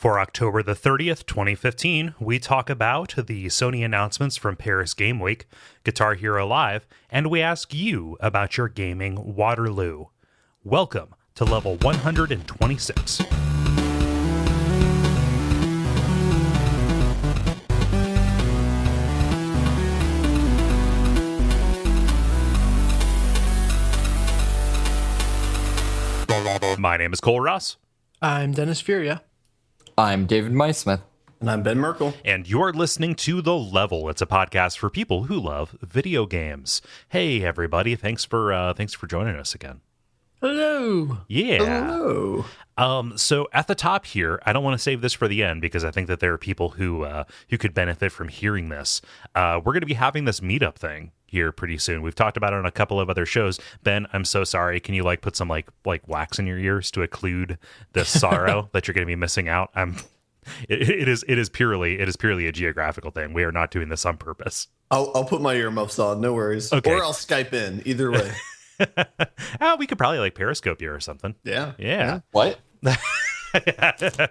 For October the 30th, 2015, we talk about the Sony announcements from Paris Game Week, Guitar Hero Live, and we ask you about your gaming Waterloo. Welcome to level 126. My name is Cole Ross. I'm Dennis Furia. I'm David Maismith. And I'm Ben Merkel. And you're listening to The Level. It's a podcast for people who love video games. Hey, everybody. Thanks for joining us again. Hello. Yeah. Hello. So at the top here, I don't want to save this for the end because I think that there are people who could benefit from hearing this. We're going to be having this meetup thing here pretty soon. We've talked about it on a couple of other shows. Ben, I'm so sorry. Can you put some like wax in your ears to occlude the sorrow that you're going to be missing out? It is purely a geographical thing. We are not doing this on purpose. I'll put my earmuffs on. No worries. Okay. Or I'll Skype in. Either way. We could probably Periscope you or something. Yeah. What?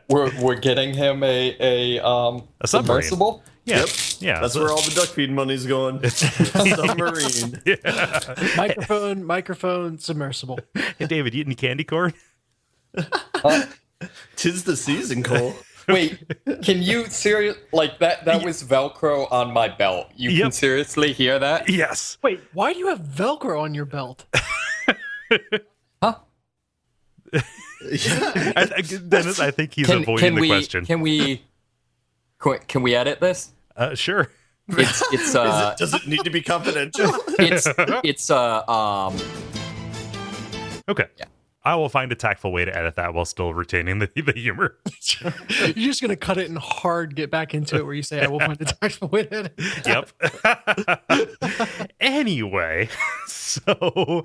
we're getting him a submersible. Yeah. Yep. Yeah. That's where all the duck feed money's going. Submarine. Yeah. Microphone, submersible. Hey, David, you eating candy corn? Tis the season, Cole. Wait, can you seriously that was Velcro on my belt? You can seriously hear that? Yes. Wait, why do you have Velcro on your belt? Huh? Yeah. Dennis, I think he's avoiding the question. Can we edit this? Sure. Does it need to be confidential? Okay. Yeah. I will find a tactful way to edit that while still retaining the humor. You're just going to cut it and hard get back into it where you say, I will find a tactful way to edit. Yep. Anyway, so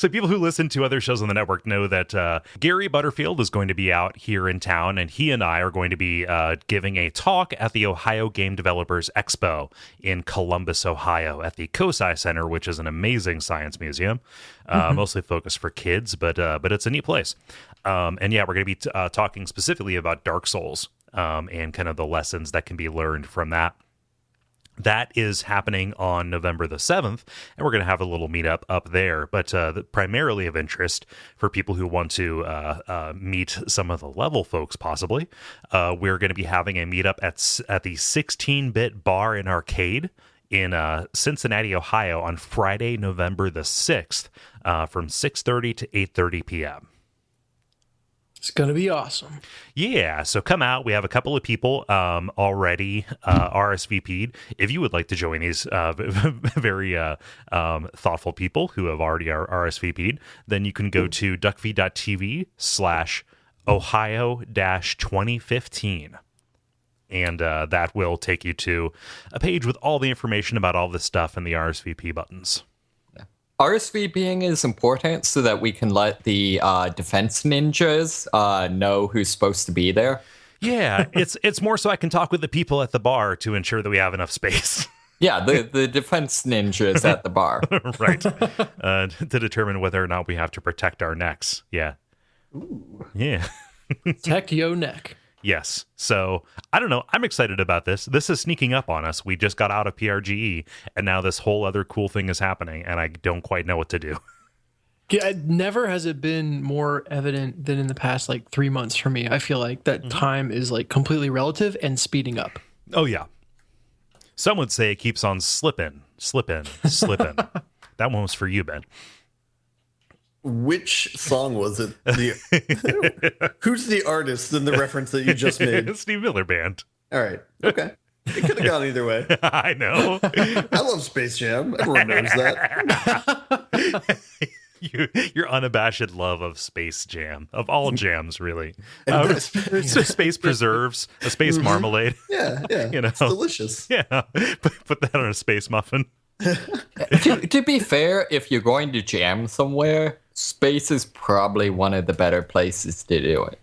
people who listen to other shows on the network know that Gary Butterfield is going to be out here in town, and he and I are going to be giving a talk at the Ohio Game Developers Expo in Columbus, Ohio, at the COSI Center, which is an amazing science museum, mostly focused for kids, but it's a neat place. And yeah, we're going to be talking specifically about Dark Souls and kind of the lessons that can be learned from that. That is happening on November the 7th, and we're going to have a little meetup up there. But primarily of interest for people who want to meet some of the Level folks, possibly, we're going to be having a meetup at the 16-Bit Bar and Arcade in Cincinnati, Ohio, on Friday, November the 6th, from 6:30 to 8:30 p.m. It's going to be awesome. Yeah, so come out. We have a couple of people already RSVP'd. If you would like to join these very thoughtful people who have already RSVP'd, then you can go to Duckfeed.tv/Ohio-2015. And that will take you to a page with all the information about all this stuff and the RSVP buttons. RSVPing is important so that we can let the defense ninjas know who's supposed to be there. Yeah, it's more so I can talk with the people at the bar to ensure that we have enough space. Yeah, the defense ninjas at the bar. Right. To determine whether or not we have to protect our necks. Yeah. Ooh. Yeah. Protect your neck. Yes. So, I don't know. I'm excited about this. This is sneaking up on us. We just got out of PRGE, and now this whole other cool thing is happening, and I don't quite know what to do. Yeah, never has it been more evident than in the past 3 months for me. I feel like that time is completely relative and speeding up. Oh, yeah. Some would say it keeps on slipping. That one was for you, Ben. Which song was it? Who's the artist in the reference that you just made? Steve Miller Band. All right. Okay. It could have gone either way. I know. I love Space Jam. Everyone knows that. Your unabashed love of Space Jam, of all jams, really. Space preserves, a space marmalade. Yeah. It's delicious. Yeah, put that on a space muffin. To be fair, if you're going to jam somewhere, space is probably one of the better places to do it.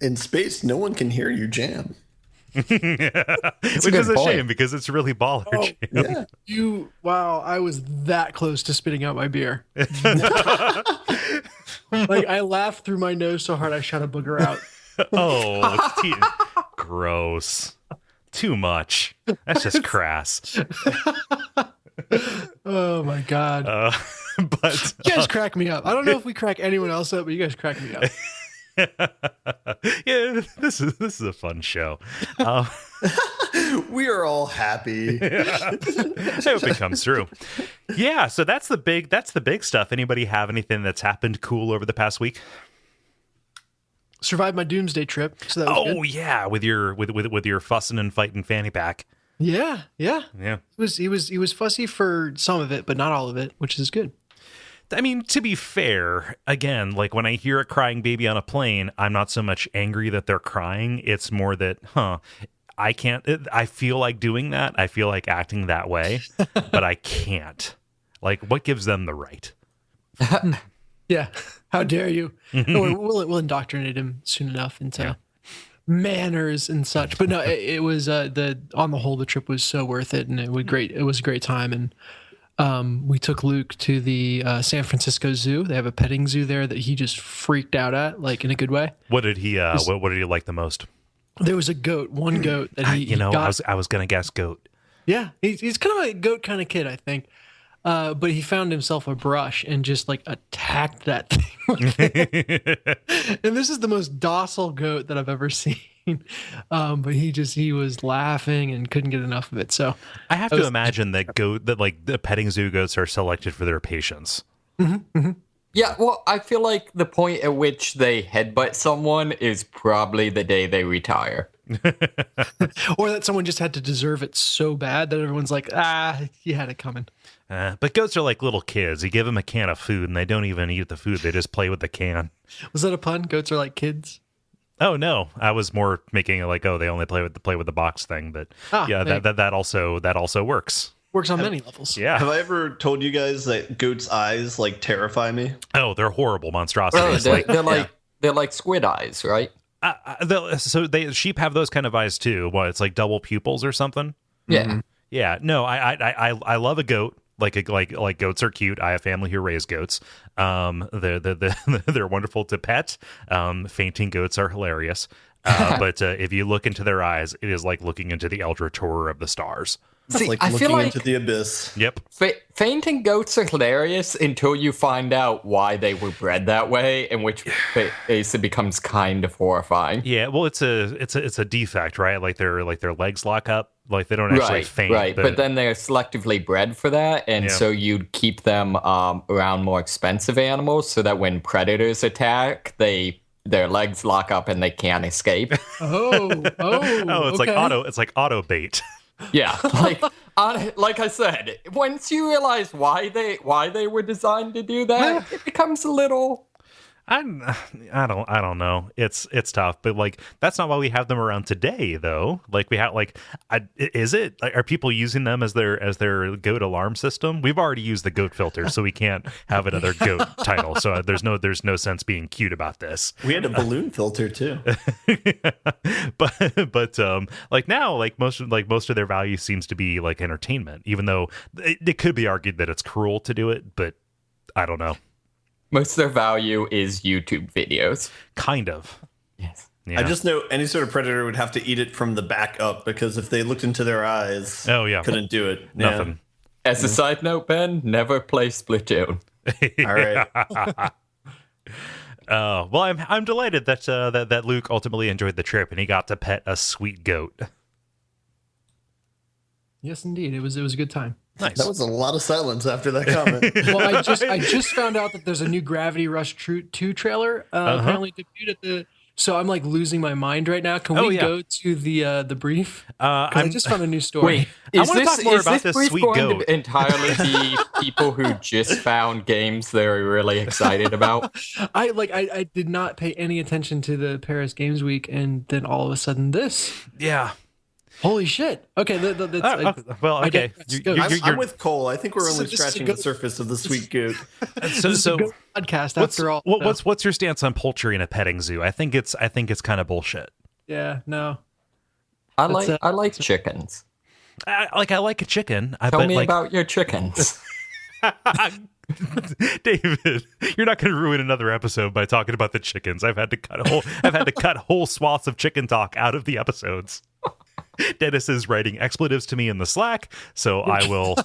In space, no one can hear you jam. Which is a shame because it's really baller. Yeah. Wow, I was that close to spitting out my beer. I laughed through my nose so hard I shot a booger out. Oh, gross. Too much. That's just crass. Oh my god. But You guys crack me up. I don't know if we crack anyone else up, but you guys crack me up. yeah, this is a fun show. We are all happy. I hope it comes through. Yeah, so that's the big stuff. Anybody have anything that's happened cool over the past week? Survived my doomsday trip, so that was good. Yeah, with your fussing and fighting fanny pack. Yeah. Yeah. He was fussy for some of it, but not all of it, which is good. I mean, to be fair, again, like when I hear a crying baby on a plane, I'm not so much angry that they're crying. It's more that, I feel like doing that. I feel like acting that way, but I can't. Like, what gives them the right? Yeah. How dare you? We'll indoctrinate him soon enough into manners and such. But no, it was on the whole, the trip was so worth it, and it was great. It was a great time, and we took Luke to the San Francisco Zoo. They have a petting zoo there that he just freaked out at, like in a good way. What did he? What did he like the most? There was one goat that he got. I was gonna guess goat. Yeah, he's kind of a goat kind of kid, I think. But he found himself a brush and just like attacked that thing with it. And this is the most docile goat that I've ever seen. But he was laughing and couldn't get enough of it. So I have to imagine that the petting zoo goats are selected for their patience. Yeah, well, I feel like the point at which they headbutt someone is probably the day they retire. Or that someone just had to deserve it so bad that everyone's like, you had it coming. But goats are like little kids. You give them a can of food and they don't even eat the food. They just play with the can. Was that a pun? Goats are like kids? Oh, no. I was more making it like, they only play with the box thing. But that also works. Works on many levels. Yeah. Have I ever told you guys that goats' eyes like terrify me? Oh, they're horrible monstrosities. They're like squid eyes, right? Sheep have those kind of eyes too. What? It's like double pupils or something. Yeah. Mm-hmm. Yeah. No, I love a goat. Like goats are cute. I have family who raise goats. They're wonderful to pet. Fainting goats are hilarious. But if you look into their eyes, it is like looking into the Eldritch horror of the stars. It's like looking into the abyss. Yep. Fainting goats are hilarious until you find out why they were bred that way, in which case it becomes kind of horrifying. Yeah, well, it's a defect, right? Like their legs lock up, like they don't actually faint. Right, but then they're selectively bred for that, and so you'd keep them around more expensive animals, so that when predators attack, their legs lock up and they can't escape. It's like auto bait. Yeah, like I said, once you realize why they were designed to do that, it becomes a little. I don't know. It's tough, but like that's not why we have them around today, though. Like we have is it? Like, are people using them as their goat alarm system? We've already used the goat filter, so we can't have another goat title. So there's no sense being cute about this. We had a balloon filter too. but like now, like most of their value seems to be like entertainment, even though it could be argued that it's cruel to do it. But I don't know. Most of their value is YouTube videos. Kind of. Yes. Yeah. I just know any sort of predator would have to eat it from the back up, because if they looked into their eyes, couldn't do it. Nothing. As a side note, Ben, never play Splatoon. All right. Well, I'm delighted that Luke ultimately enjoyed the trip and he got to pet a sweet goat. Yes, indeed. It was a good time. Nice. That was a lot of silence after that comment. Well, I just found out that there's a new Gravity Rush 2 trailer apparently debuted at the. So I'm like losing my mind right now. Can we go to the brief? I just found a new story. Wait, I want to talk more about this sweet going goat. To entirely be people who just found games they're really excited about? I did not pay any attention to the Paris Games Week, and then all of a sudden this. Yeah. Holy shit. Okay. Well, okay. I'm with Kole. I think we're only scratching the surface of the sweet goat. So goat podcast after all. What's your stance on poultry in a petting zoo? I think it's kind of bullshit. Yeah, no. I like chickens. I like a chicken. Tell me about your chickens. David, you're not going to ruin another episode by talking about the chickens. I've had to cut whole swaths of chicken talk out of the episodes. Dennis is writing expletives to me in the Slack, so I will.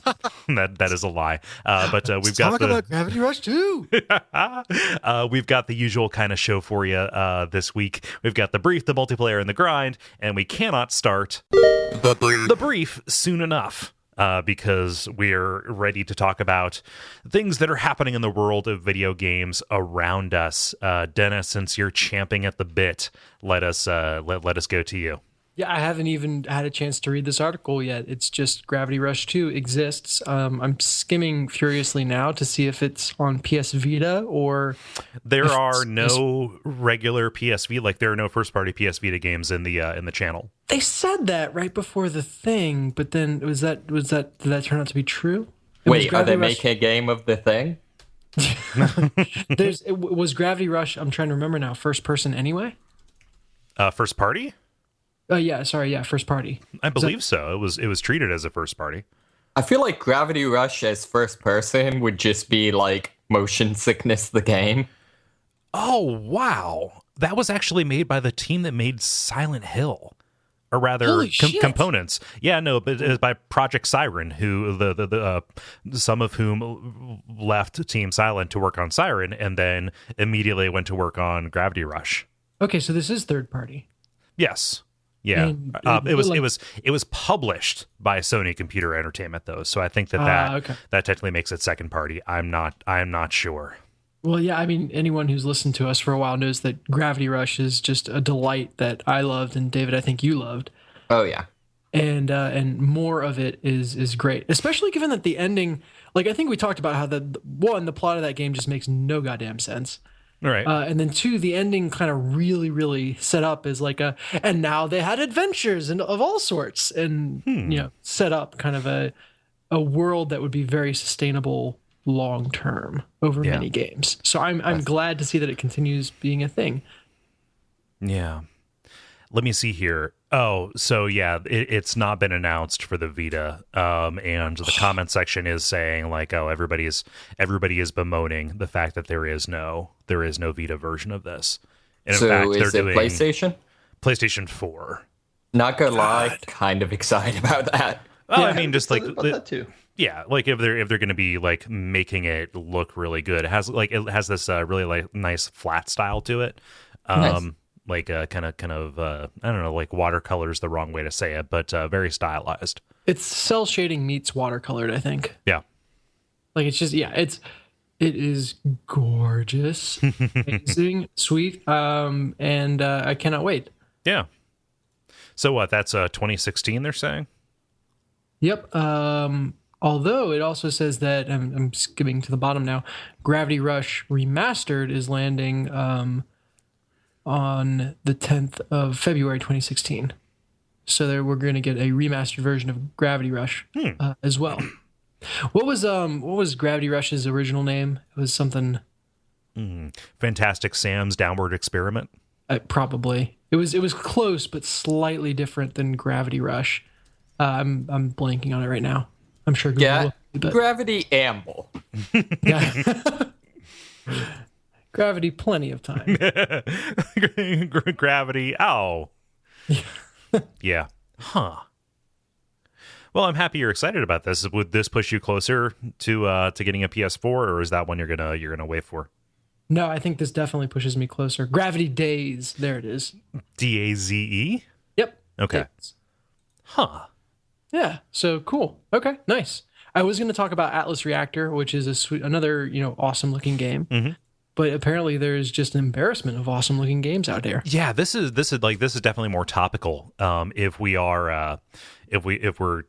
that is a lie. But we've got about Gravity Rush 2. We've got the usual kind of show for you this week. We've got the brief, the multiplayer, and the grind, and we cannot start the brief soon enough. Because we're ready to talk about things that are happening in the world of video games around us. Dennis, since you're champing at the bit, let us go to you. Yeah, I haven't even had a chance to read this article yet. It's just Gravity Rush 2 exists. I'm skimming furiously now to see if it's on PS Vita or... There are no regular PS Vita, like there are no first-party PS Vita games in the channel. They said that right before the thing, but then did that turn out to be true? Wait, are they making a game of the thing? Was Gravity Rush, I'm trying to remember now, first person anyway? First party? First party. I believe so. It was treated as a first party. I feel like Gravity Rush as first person would just be like Motion Sickness the game. Oh, wow. That was actually made by the team that made Silent Hill. Or rather, components. Yeah, no, but it was by Project Siren, who some of whom left Team Silent to work on Siren, and then immediately went to work on Gravity Rush. Okay, so this is third party. Yes. Yeah, it was published by Sony Computer Entertainment though, so I think that technically makes it second party. I'm not sure. Well, yeah, I mean, anyone who's listened to us for a while knows that Gravity Rush is just a delight that I loved, and David, I think you loved. Oh yeah, and more of it is great, especially given that the ending, like I think we talked about how the plot of that game just makes no goddamn sense. Right. And then two, the ending kind of really, really set up as like and now they had adventures and of all sorts, and set up kind of a world that would be very sustainable long term over many games. So I'm glad to see that it continues being a thing. Yeah. Let me see here. Oh, so yeah, it's not been announced for the Vita, and the comment section is saying like, oh, everybody is bemoaning the fact that there is no Vita version of this. And so in fact, is they're it doing PlayStation 4. Not gonna lie, kind of excited about that. Oh, yeah, I mean, just like that too. Yeah, like if they're going to be like making it look really good, it has this really like nice flat style to it. Nice. Like kind of I don't know, like watercolor's the wrong way to say it, but very stylized. It's cell shading meets watercolored, I think. Yeah. Like it's just it is gorgeous, amazing, sweet, and I cannot wait. Yeah. So what? That's 2016. They're saying. Yep. Although it also says that I'm skimming to the bottom now. Gravity Rush Remastered is landing on the 10th of February 2016. So we're going to get a remastered version of Gravity Rush as well. What was Gravity Rush's original name? It was something. Fantastic Sam's Downward Experiment. Probably. It was close, but slightly different than Gravity Rush. I'm blanking on it right now. I'm sure Google will, but... Gravity Amble. Yeah. Gravity, plenty of time. Gravity, ow. Yeah. Huh. Well, I'm happy you're excited about this. Would this push you closer to getting a PS4, or is that one you're gonna wait for? No, I think this definitely pushes me closer. Gravity Days. There it is. DAZE? Yep. Okay. Days. Huh. Yeah. So cool. Okay. Nice. I was going to talk about Atlas Reactor, which is another awesome looking game. Mm-hmm. But apparently there's just an embarrassment of awesome looking games out there. Yeah, this is definitely more topical. If we're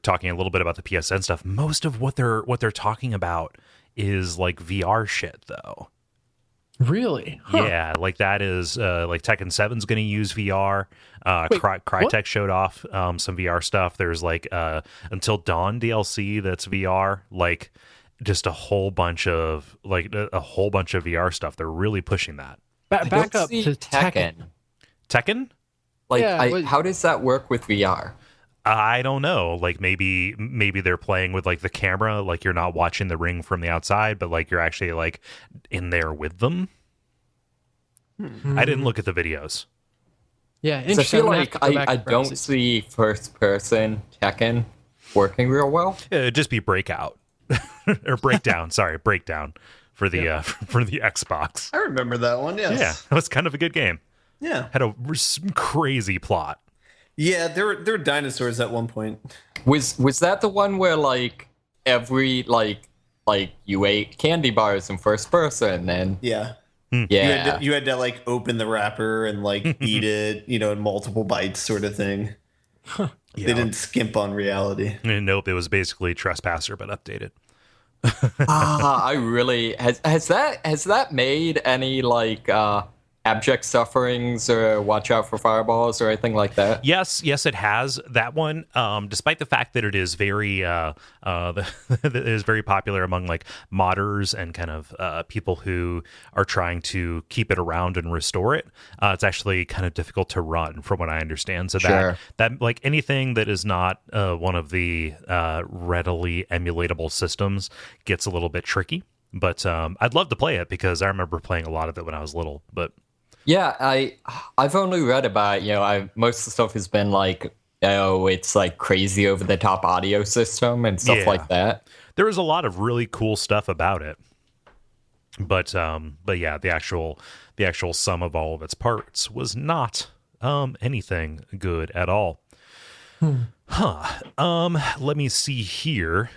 talking a little bit about the PSN stuff, most of what they're talking about is like VR shit though. Really? Huh. Yeah, like that is like Tekken 7's going to use VR. Crytek showed off some VR stuff. There's like Until Dawn DLC that's VR. Like just a whole bunch of VR stuff. They're really pushing that. Back up to Tekken. Tekken? Like, how does that work with VR? I don't know. Like maybe they're playing with like the camera, like you're not watching the ring from the outside, but like you're actually like in there with them. I didn't look at the videos. Yeah, I feel like I don't see first person Tekken working real well. It'd just be Breakout or Breakdown. Sorry, Breakdown for the for the Xbox. I remember that one. Yes. Yeah, that was kind of a good game. Yeah. Had a crazy plot. Yeah, there were dinosaurs at one point. Was that the one where like every like you ate candy bars in first person and Yeah. yeah You had to like open the wrapper and like eat it, in multiple bites sort of thing. Yeah. They didn't skimp on reality. Nope, it was basically Trespasser but updated. I really has that made any like abject sufferings or watch out for fireballs or anything like that? Yes, it has that one. Despite the fact that it is very it is very popular among like modders and kind of people who are trying to keep it around and restore it. It's actually kind of difficult to run, from what I understand. So Sure. that like anything that is not one of the readily emulatable systems gets a little bit tricky. But I'd love to play it because I remember playing a lot of it when I was little. But Yeah, I've only read about most of the stuff has been like, oh, it's like crazy over the top audio system and stuff like that. There was a lot of really cool stuff about it, but yeah, the actual sum of all of its parts was not anything good at all. Let me see here.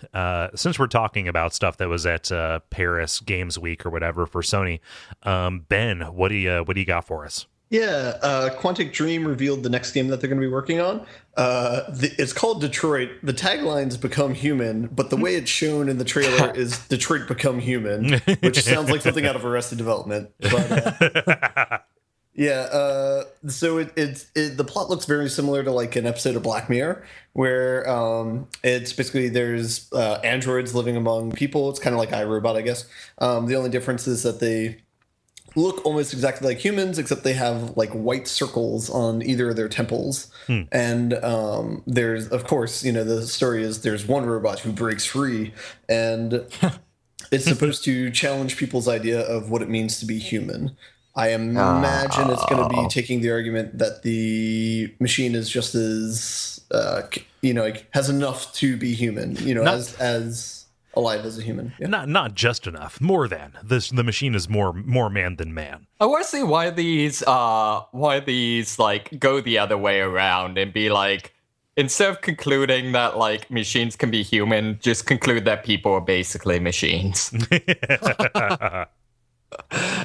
Since we're talking about stuff that was at Paris Games Week or whatever for Sony, Ben, what do you got for us? Yeah, Quantic Dream revealed the next game that they're going to be working on. It's called Detroit. The tagline's Become Human, but the way it's shown in the trailer is Detroit Become Human, which sounds like something out of Arrested Development. But, yeah, so the plot looks very similar to like an episode of Black Mirror, where it's basically there's androids living among people. It's kind of like iRobot, I guess. The only difference is that they look almost exactly like humans, except they have like white circles on either of their temples. And there's, of course, the story is there's one robot who breaks free, and it's supposed to challenge people's idea of what it means to be human. I imagine it's going to be taking the argument that the machine is just as, has enough to be human, as alive as a human. Yeah. Not just enough, more than. The machine is more man than man. I want to see why these like go the other way around and be like, instead of concluding that like machines can be human, just conclude that people are basically machines.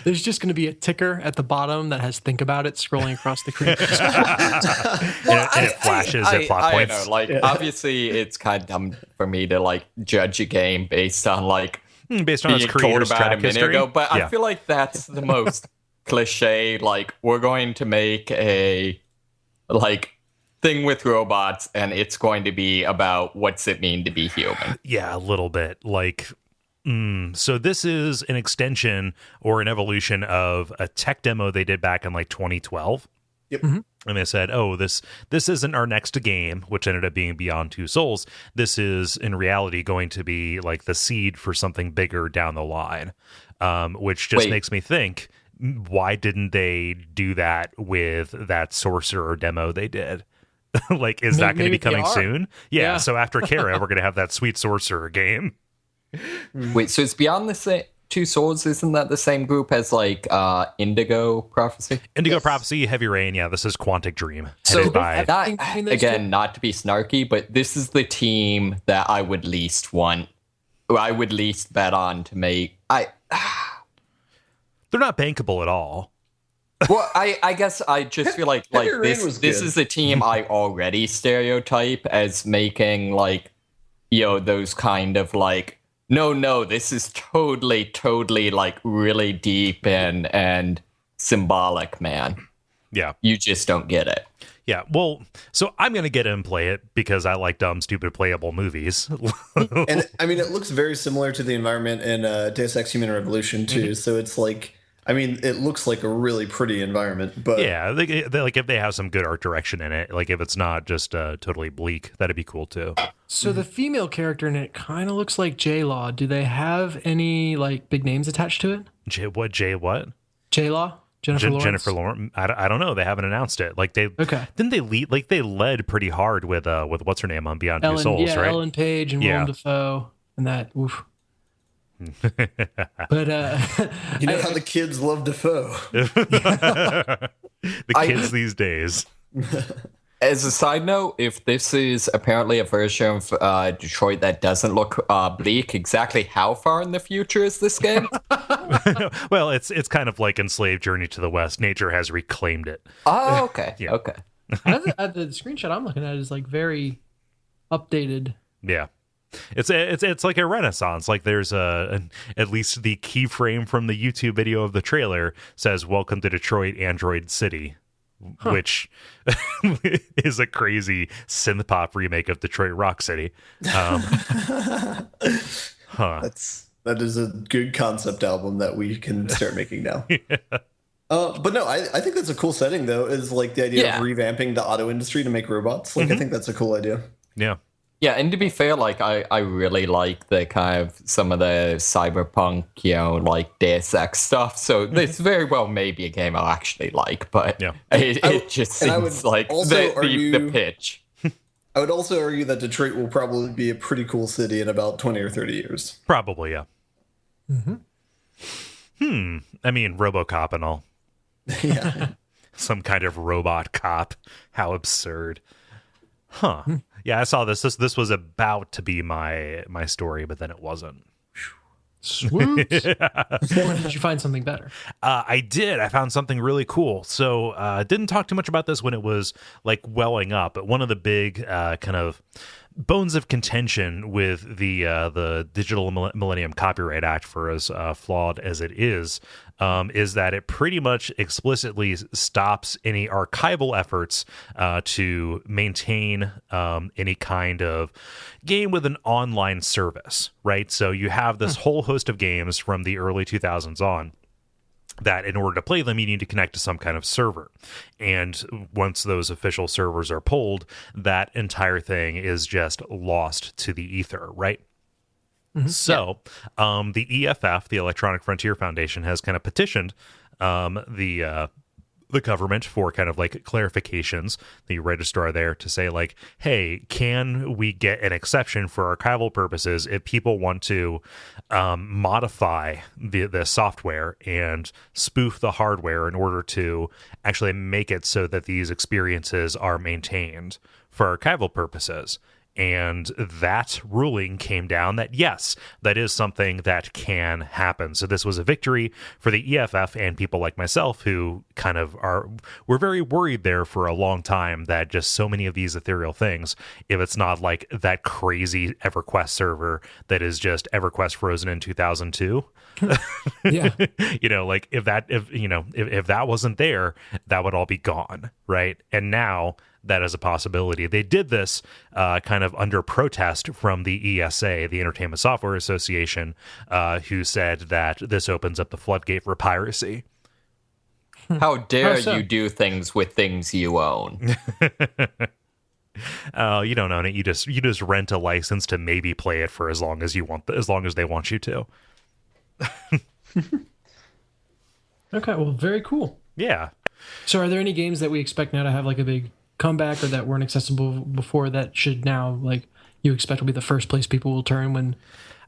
There's just going to be a ticker at the bottom that has "Think About It" scrolling across the screen. And it flashes at plot points. I know, like obviously it's kind of dumb for me to like judge a game based on like based on its being told creator's about track a minute history. ago, but Yeah. I feel like that's the most cliche. Like we're going to make a like thing with robots, and it's going to be about what's it mean to be human. Yeah, a little bit. Like, so this is an extension or an evolution of a tech demo they did back in like 2012. Yep. Mm-hmm. And they said, oh, this isn't our next game, which ended up being Beyond Two Souls. This is, in reality, going to be like the seed for something bigger down the line, which just makes me think, why didn't they do that with that Sorcerer demo they did? Like, is that going to be coming soon? Yeah, so after Kara, we're going to have that sweet Sorcerer game. Wait, so it's Beyond the Two Souls? Isn't that the same group as like Indigo Prophecy? Indigo Prophecy, Heavy Rain. Yeah, this is Quantic Dream. So By again, not to be snarky, but this is the team that I would least want. I would least bet on to make. They're not bankable at all. Well, I guess I just feel like this is a team I already stereotype as making like, those kind of like, no, this is totally like really deep and symbolic, man. Yeah. You just don't get it. Yeah, well, so I'm going to get in and play it because I like dumb, stupid, playable movies. And I mean, it looks very similar to the environment in Deus Ex Human Revolution, too. So it's like, I mean, it looks like a really pretty environment, but yeah, like if they have some good art direction in it, like if it's not just totally bleak, that'd be cool too. So the female character in it kind of looks like J-Law. Do they have any like big names attached to it? What? J-Law? Jennifer Lawrence. I don't know. They haven't announced it. Like didn't they lead? Like they led pretty hard with what's her name on Beyond Two Souls, right? Ellen Page and Willem Dafoe and that. Oof. But you know how the kids love Dafoe. The kids these days. As a side note, if this is apparently a version of Detroit that doesn't look bleak, exactly how far in the future is this game? Well, it's kind of like Enslaved Journey to the West. Nature has reclaimed it. Oh, okay. Yeah. Okay. The screenshot I'm looking at is like very updated. Yeah. It's like a renaissance. Like there's at least the keyframe from the YouTube video of the trailer says "Welcome to Detroit, Android City," which is a crazy synth pop remake of Detroit Rock City. That is a good concept album that we can start making now. But no, I think that's a cool setting though. Is like the idea of revamping the auto industry to make robots. Like I think that's a cool idea. Yeah. Yeah, and to be fair, like I really like the kind of some of the cyberpunk, like Deus Ex stuff. So this very well may be a game I'll actually like, but it just seems like the pitch. I would also argue that Detroit will probably be a pretty cool city in about 20 or 30 years. Probably, yeah. I mean, RoboCop and all. Yeah. Some kind of robot cop. How absurd. Huh. Yeah, I saw this. This was about to be my story, but then it wasn't. Swoop. Did you find something better? I did. I found something really cool. So didn't talk too much about this when it was like welling up, but one of the big kind of bones of contention with the Digital Millennium Copyright Act, for as flawed as it is that it pretty much explicitly stops any archival efforts to maintain any kind of game with an online service, right? So you have this whole host of games from the early 2000s on that in order to play them, you need to connect to some kind of server. And once those official servers are pulled, that entire thing is just lost to the ether, right? So the EFF, the Electronic Frontier Foundation, has kind of petitioned the government for kind of like clarifications, the registrar there, to say like, hey, can we get an exception for archival purposes if people want to modify the software and spoof the hardware in order to actually make it so that these experiences are maintained for archival purposes? And that ruling came down that, yes, that is something that can happen. So this was a victory for the EFF and people like myself who kind of were very worried there for a long time that just so many of these ethereal things, if it's not like that crazy EverQuest server that is just EverQuest frozen in 2002. Yeah. Like if that wasn't there, that would all be gone, right? And now that is a possibility. They did this kind of under protest from the ESA, the Entertainment Software Association, who said that this opens up the floodgate for piracy. How dare you do things with things you own? You don't own it. You just rent a license to maybe play it for as long as you want, as long as they want you to. Okay, well, very cool. Yeah. So are there any games that we expect now to have like a big comeback or that weren't accessible before that should now, like, you expect will be the first place people will turn when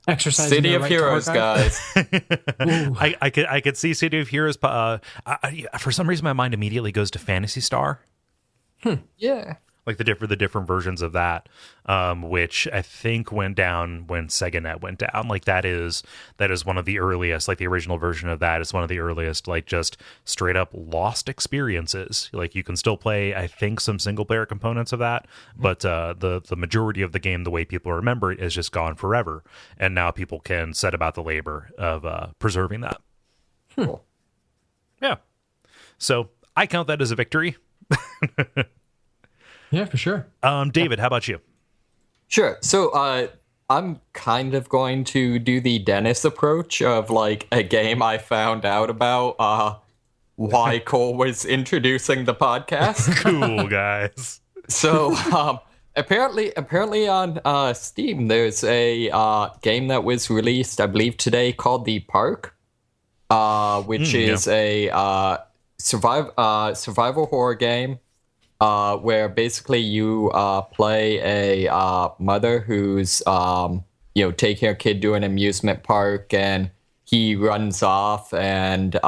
exercising City their of right Heroes, to guys? I could see City of Heroes. For some reason, my mind immediately goes to Phantasy Star. Yeah. Like the different versions of that, which I think went down when SegaNet went down. Like that is one of the earliest, like the original version of that is one of the earliest, like just straight up lost experiences. Like you can still play, I think, some single player components of that, but the majority of the game, the way people remember it, is just gone forever. And now people can set about the labor of preserving that. Cool. Yeah. So I count that as a victory. Yeah, for sure. David, how about you? Sure. So I'm kind of going to do the Dennis approach of like a game I found out about why Kole was introducing the podcast. Cool, guys. So apparently on Steam there's a game that was released, I believe today, called The Park, which is a survival horror game. Where basically you play a mother who's taking her kid to an amusement park, and he runs off, and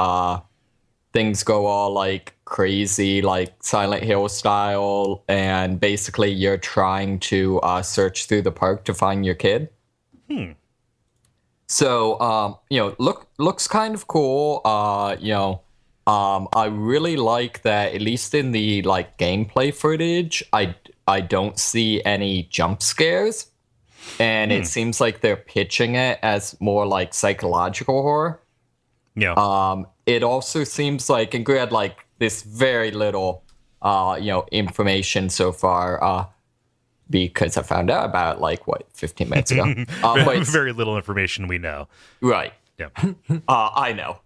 things go all like crazy, like Silent Hill style, and basically you're trying to search through the park to find your kid. So looks kind of cool. I really like that, at least in the like gameplay footage, I don't see any jump scares, and it seems like they're pitching it as more like psychological horror. Yeah. It also seems like, and granted, like this very little information so far, because I found out about it, 15 minutes ago. But very little information we know. Right. Yeah. I know.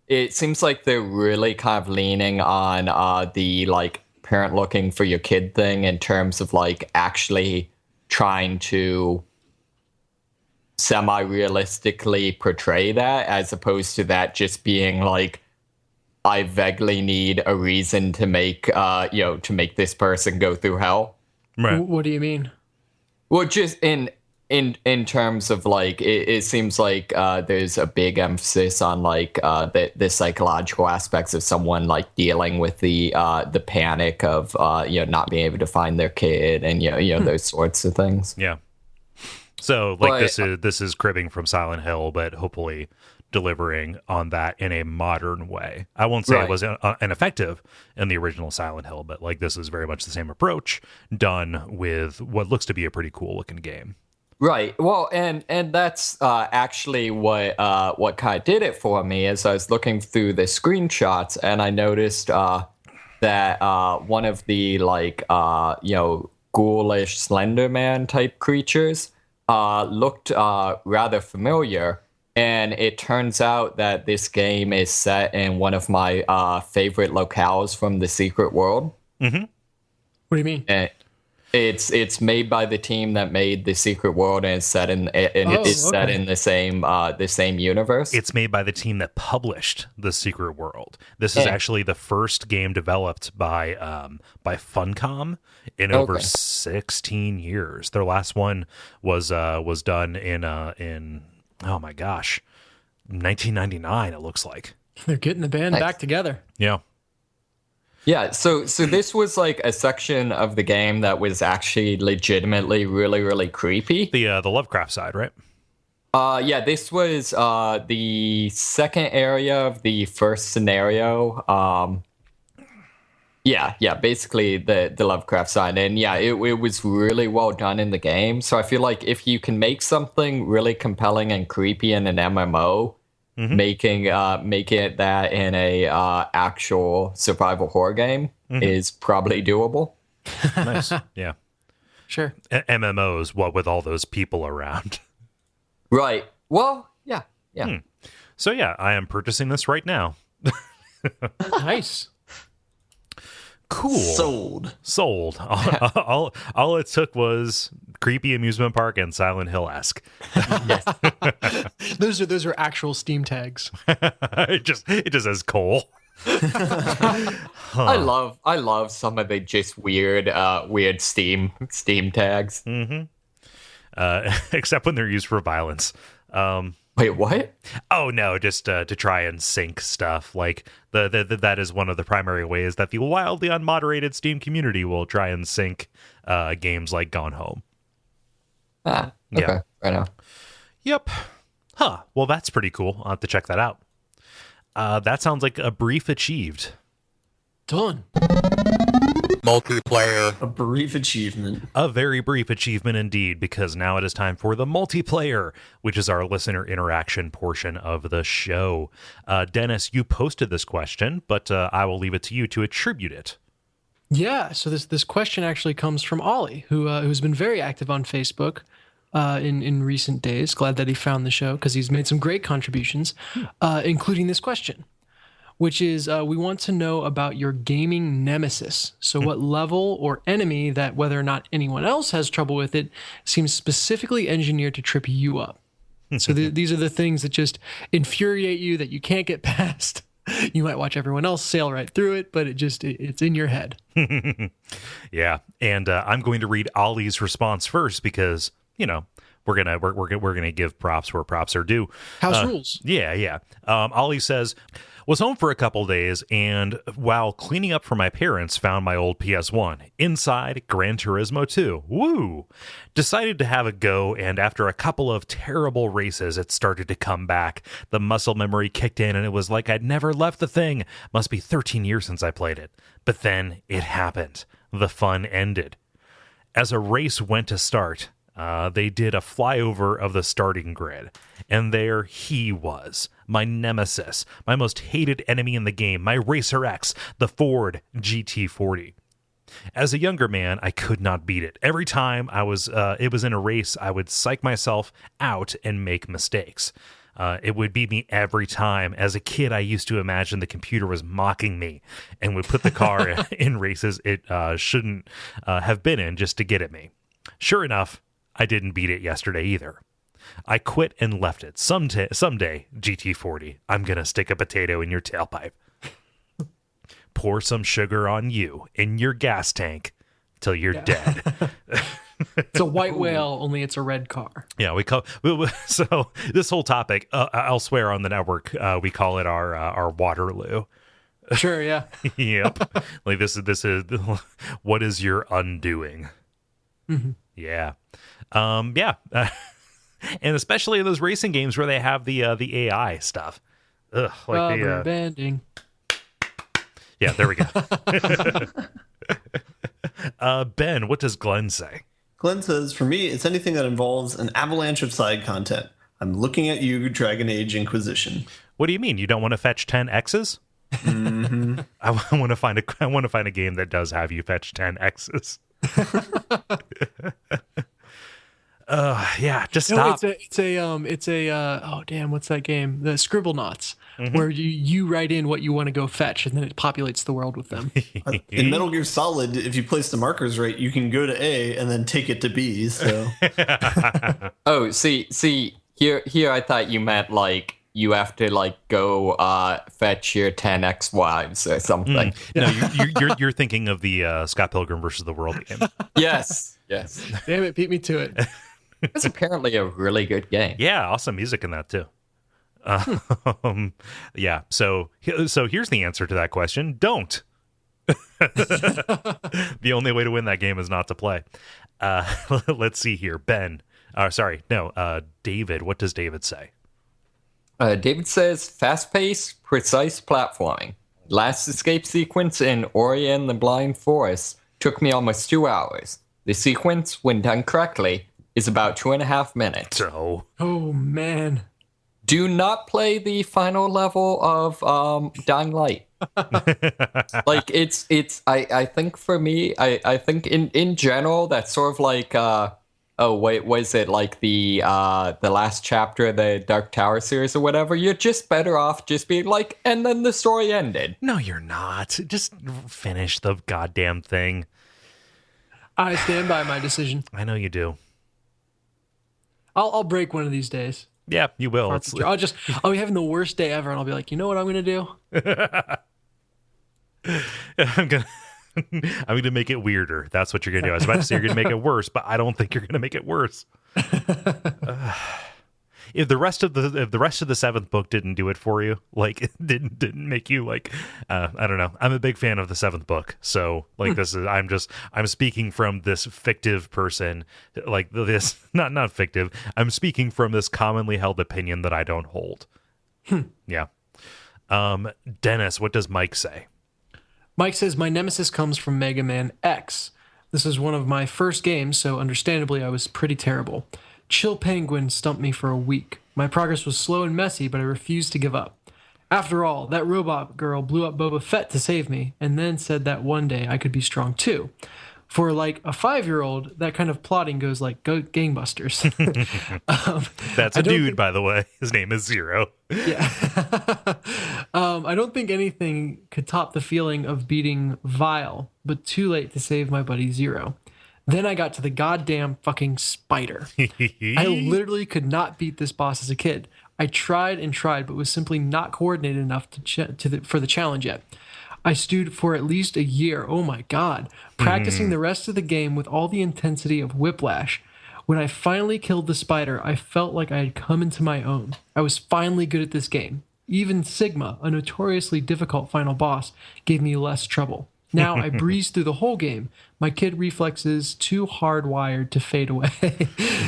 It seems like they're really kind of leaning on the like parent looking for your kid thing in terms of like actually trying to semi-realistically portray that, as opposed to that just being like, I vaguely need a reason to make to make this person go through hell. Right. What do you mean? Well, just in terms of like, it seems like there's a big emphasis on like the psychological aspects of someone like dealing with the panic of not being able to find their kid, and those sorts of things. Yeah. So like, this is cribbing from Silent Hill, but hopefully delivering on that in a modern way. I won't say it was ineffective in the original Silent Hill, but like this is very much the same approach done with what looks to be a pretty cool looking game. Right. Well, and that's actually what kind of did it for me, as I was looking through the screenshots, and I noticed that one of the like ghoulish Slender Man type creatures looked rather familiar, and it turns out that this game is set in one of my favorite locales from the Secret World. Mm-hmm. What do you mean? It's made by the team that made the Secret World, and it's set in set in the same universe. It's made by the team that published the Secret World. This is actually the first game developed by Funcom in over 16 years. Their last one was done in oh my gosh, 1999. It looks like they're getting the band back together. Yeah. Yeah, so this was like a section of the game that was actually legitimately really, really creepy. The Lovecraft side, right? Yeah, this was the second area of the first scenario. Yeah, basically the Lovecraft side, and yeah, it was really well done in the game. So I feel like if you can make something really compelling and creepy in an MMO. Mm-hmm. Making it that in a actual survival horror game is probably doable. Nice, yeah, sure. MMOs, what with all those people around, right? Well, yeah. So yeah, I am purchasing this right now. Nice. Cool. Sold. All it took was creepy amusement park and Silent Hill-esque. Yes. Those are actual Steam tags. It just says Kole. Huh. I love some of the just weird Steam tags. Mm-hmm. Except when they're used for violence. Wait, what? Oh no, just to try and sync stuff. Like that is one of the primary ways that the wildly unmoderated Steam community will try and sync games like Gone Home. Okay. Yeah. Right now. Yep. Huh. Well, that's pretty cool. I'll have to check that out. That sounds like a brief achieved. Done. Multiplayer. A brief achievement. A very brief achievement indeed, because now it is time for the multiplayer, which is our listener interaction portion of the show. Dennis, you posted this question, but I will leave it to you to attribute it. Yeah, so this question actually comes from Ollie, who's been very active on Facebook. in recent days. Glad that he found the show because he's made some great contributions, including this question, which is we want to know about your gaming nemesis. So what level or enemy that, whether or not anyone else has trouble with it, seems specifically engineered to trip you up. So these are the things that just infuriate you that you can't get past. You might watch everyone else sail right through it, but it's in your head. Yeah, and I'm going to read Ollie's response first because we're gonna give props where props are due. House rules. Yeah. Ollie says, was home for a couple days, and while cleaning up for my parents, found my old PS1. Inside, Gran Turismo 2. Woo! Decided to have a go, and after a couple of terrible races, it started to come back. The muscle memory kicked in, and it was like I'd never left the thing. Must be 13 years since I played it. But then it happened. The fun ended. As a race went to start, they did a flyover of the starting grid, and there he was, my nemesis, my most hated enemy in the game, my Racer X, the Ford GT40. As a younger man, I could not beat it. Every time it was in a race, I would psych myself out and make mistakes. It would beat me every time. As a kid, I used to imagine the computer was mocking me and would put the car in races it shouldn't have been in just to get at me. Sure enough, I didn't beat it yesterday either. I quit and left it. Someday, GT40, I'm going to stick a potato in your tailpipe. Pour some sugar on you in your gas tank till you're dead. It's a white whale, only it's a red car. Yeah, so this whole topic, elsewhere on the network, we call it our waterloo. Sure, yeah. Yep. Like this is what is your undoing? Mm-hmm. Yeah. And especially in those racing games where they have the AI stuff. Ugh, like rubber banding. Yeah, there we go. Ben, what does Glenn say? Glenn says, for me, it's anything that involves an avalanche of side content. I'm looking at you, Dragon Age Inquisition. What do you mean? You don't want to fetch 10 X's? Mm-hmm. I want to find a game that does have you fetch 10 X's. Yeah, just stop. No, it's a oh damn, what's that game? The Scribble Knots, where you write in what you want to go fetch, and then it populates the world with them. In Metal Gear Solid, if you place the markers right, you can go to A and then take it to B. So, oh, see, here, I thought you meant like you have to like go fetch your 10 ex-wives or something. No, you're thinking of the Scott Pilgrim versus the World game. Yes. Damn it, beat me to it. It's apparently a really good game. Yeah, awesome music in that too. Yeah. So here's the answer to that question: don't. The only way to win that game is not to play. Let's see here, Ben. David. What does David say? David says fast-paced, precise platforming. Last escape sequence in Ori and the Blind Forest took me almost 2 hours. The sequence, when done correctly, is about 2.5 minutes. Oh man. Do not play the final level of Dying Light. Like I think for me, I think in general that's sort of like was it like the last chapter of the Dark Tower series or whatever? You're just better off just being like, and then the story ended. No, you're not. Just finish the goddamn thing. I stand by my decision. I know you do. I'll break one of these days. Yeah, you will. I'll be having the worst day ever, and I'll be like, you know what I'm gonna do? I'm gonna make it weirder. That's what you're gonna do. I was about to say you're gonna make it worse, but I don't think you're gonna make it worse. If the rest of the seventh book didn't do it for you, like it didn't make you like, I don't know. I'm a big fan of the seventh book, so like this is I'm speaking from this fictive person, like this not fictive. I'm speaking from this commonly held opinion that I don't hold. Yeah. Dennis, what does Mike say? Mike says my nemesis comes from Mega Man X. This is one of my first games, so understandably I was pretty terrible. Chill Penguin stumped me for a week. My progress was slow and messy, but I refused to give up. After all, that robot girl blew up Boba Fett to save me, and then said that one day I could be strong too. For like a 5-year-old, that kind of plotting goes like gangbusters. That's a dude, by the way. His name is Zero. Yeah. I don't think anything could top the feeling of beating Vile, but too late to save my buddy Zero. Then I got to the goddamn fucking spider. I literally could not beat this boss as a kid. I tried and tried, but was simply not coordinated enough for the challenge yet. I stewed for at least a year, oh my god, practicing the rest of the game with all the intensity of Whiplash. When I finally killed the spider, I felt like I had come into my own. I was finally good at this game. Even Sigma, a notoriously difficult final boss, gave me less trouble. Now I breezed through the whole game. My kid reflexes too hardwired to fade away.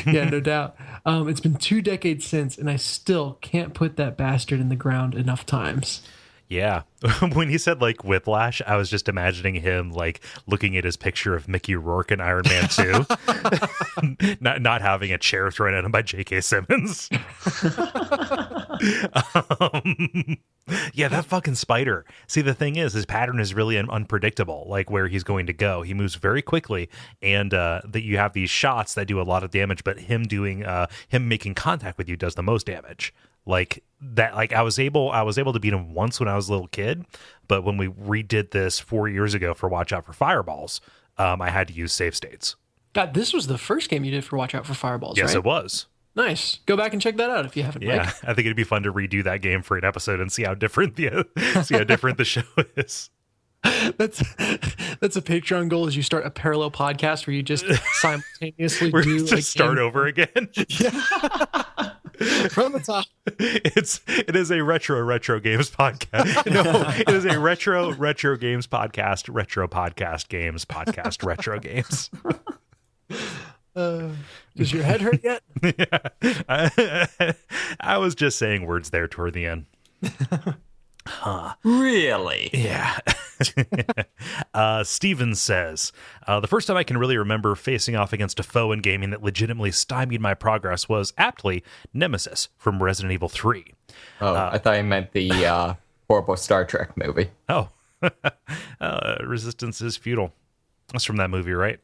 Yeah, no doubt. It's been 2 decades since, and I still can't put that bastard in the ground enough times. Yeah. When he said like Whiplash, I was just imagining him like looking at his picture of Mickey Rourke in Iron Man 2, not having a chair thrown at him by J.K. Simmons. Yeah, that fucking spider. See, the thing is, his pattern is really unpredictable, like where he's going to go. He moves very quickly, and that you have these shots that do a lot of damage, but him making contact with you does the most damage. Like that, like I was able to beat him once when I was a little kid, but when we redid this 4 years ago for Watch Out for Fireballs, I had to use save states. God, this was the first game you did for Watch Out for Fireballs, yes, right? Yes, it was. Nice. Go back and check that out if you haven't. Yeah, Mike. I think it'd be fun to redo that game for an episode and see how different the show is. That's a Patreon goal, is you start a parallel podcast where you just simultaneously start over again. Yeah. From the top. It is a retro games podcast. No, it is a retro games podcast. Retro podcast games podcast. Retro games. Does your head hurt yet? Yeah. I was just saying words there toward the end. Huh. Really? Yeah. Steven says, the first time I can really remember facing off against a foe in gaming that legitimately stymied my progress was aptly Nemesis from Resident Evil 3. Oh, I thought you meant the horrible Star Trek movie. Oh, Resistance is Futile. That's from that movie, right?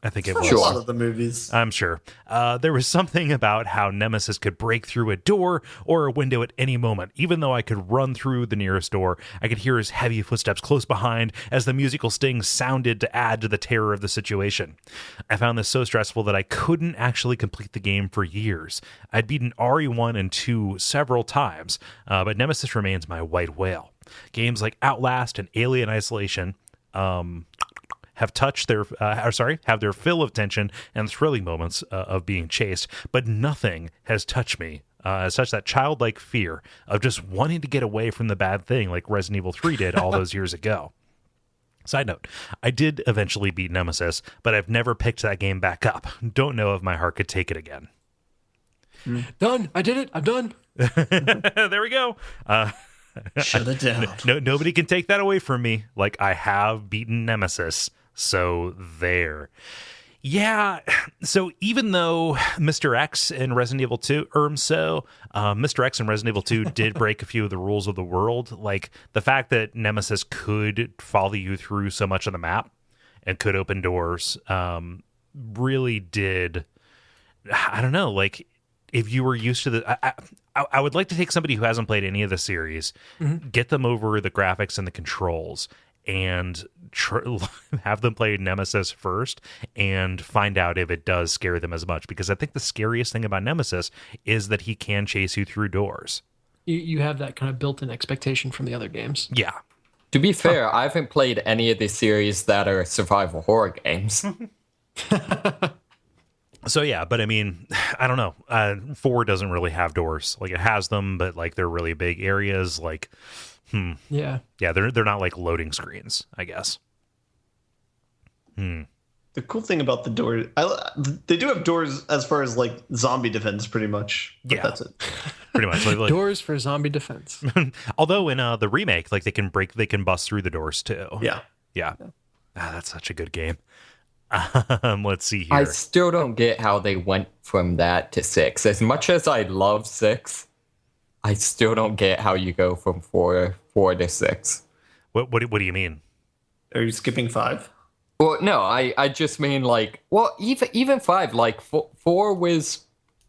I think it was. A lot of the movies. I'm sure. There was something about how Nemesis could break through a door or a window at any moment. Even though I could run through the nearest door, I could hear his heavy footsteps close behind as the musical sting sounded to add to the terror of the situation. I found this so stressful that I couldn't actually complete the game for years. I'd beaten RE1 and 2 several times, but Nemesis remains my white whale. Games like Outlast and Alien Isolation, have their fill of tension and thrilling moments of being chased, but nothing has touched me as such that childlike fear of just wanting to get away from the bad thing like Resident Evil 3 did all those years ago. Side note, I did eventually beat Nemesis, but I've never picked that game back up. Don't know if my heart could take it again. Done. I did it. I'm done. There we go. Shut it down. Nobody can take that away from me. Like, I have beaten Nemesis. So there. Yeah, so even though Mr. X in Resident Evil 2, Mr. X in Resident Evil 2 did break a few of the rules of the world, like the fact that Nemesis could follow you through so much of the map and could open doors, really did, I don't know, like if you were used to the, I would like to take somebody who hasn't played any of the series, get them over the graphics and the controls, and have them play Nemesis first and find out if it does scare them as much. Because I think the scariest thing about Nemesis is that he can chase you through doors. You have that kind of built-in expectation from the other games. Yeah. To be fair, I haven't played any of the series that are survival horror games. So yeah, but I mean, I don't know. 4 doesn't really have doors. Like, it has them, but like they're really big areas. Like, yeah, they're not like loading screens, I guess. The cool thing about the door, they do have doors as far as like zombie defense, pretty much. But yeah, that's it. Pretty much. Like, doors for zombie defense. Although in the remake, like they can bust through the doors too. Yeah. That's such a good game. Let's see here. I still don't get how they went from that to 6. As much as I love 6, I still don't get how you go from 4 to 6. What do you mean? Are you skipping 5? Well, no, I just mean like, well, even 5, like 4 was,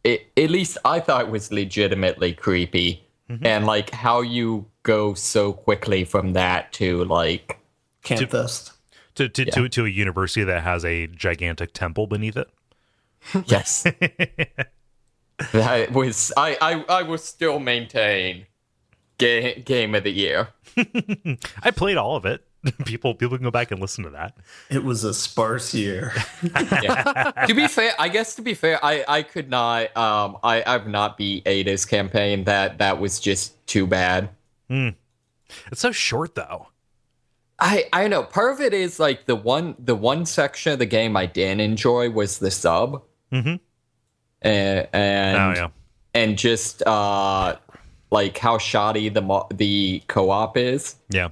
at least I thought was legitimately creepy, and like how you go so quickly from that to like Camp Fest to a university that has a gigantic temple beneath it. Yes, that was I will still maintain game of the year. I played all of it. People can go back and listen to that. It was a sparse year. To be fair, I could not. I've not beat Ada's campaign. That was just too bad. It's so short, though. I know. Part of it is like the one section of the game I didn't enjoy was the sub. Mm-hmm. And just like how shoddy the co-op is. Yeah.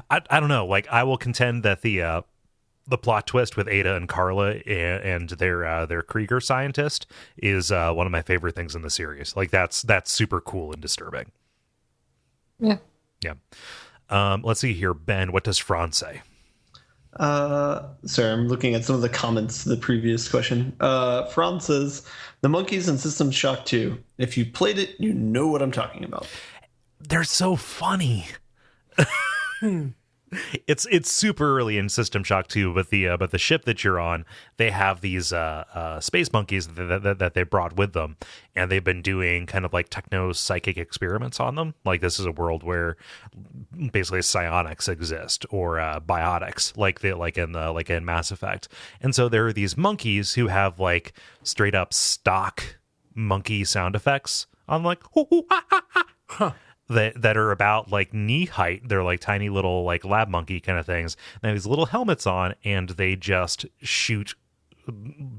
I don't know. Like, I will contend that the plot twist with Ada and Carla and their Krieger scientist is one of my favorite things in the series. Like, that's super cool and disturbing. Yeah. Yeah. Let's see here, Ben. What does Franz say? Sorry, I'm looking at some of the comments to the previous question. Franz says, "The monkeys in System Shock 2. If you played it, you know what I'm talking about." They're so funny. It's super early in System Shock 2, but the ship that you're on, they have these space monkeys that they brought with them, and they've been doing kind of like techno psychic experiments on them. Like, this is a world where basically psionics exist, or biotics, like in Mass Effect. And so there are these monkeys who have like straight up stock monkey sound effects on, like that are about like knee height. They're like tiny little like lab monkey kind of things. They have these little helmets on, and they just shoot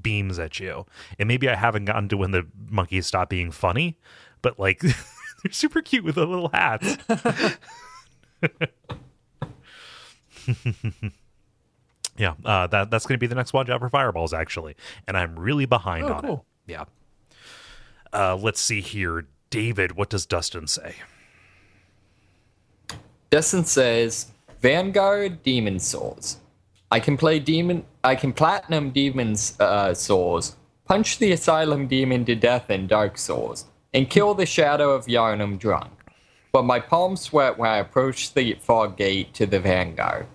beams at you. And maybe I haven't gotten to when the monkeys stop being funny, but like they're super cute with the little hats. Yeah, that's going to be the next watch out for fireballs, actually, and I'm really behind on it. Yeah. Let's see here, David. What does Dustin say? Dustin says, Vanguard Demon Souls. I can platinum Demon's Souls, punch the Asylum Demon to death in Dark Souls, and kill the Shadow of Yharnam drunk. But my palms sweat when I approach the fog gate to the Vanguard.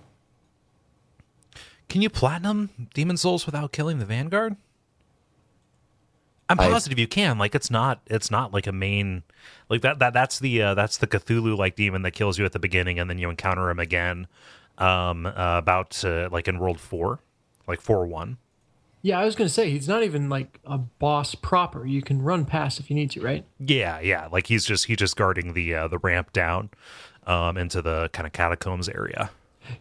Can you platinum Demon Souls without killing the Vanguard? I'm positive you can. Like, it's not like a main, like that's the Cthulhu like demon that kills you at the beginning, and then you encounter him again like in World 4, like 4-1. Yeah, I was gonna say he's not even like a boss proper. You can run past if you need to, right? Yeah. Like he's just guarding the ramp down into the kind of catacombs area.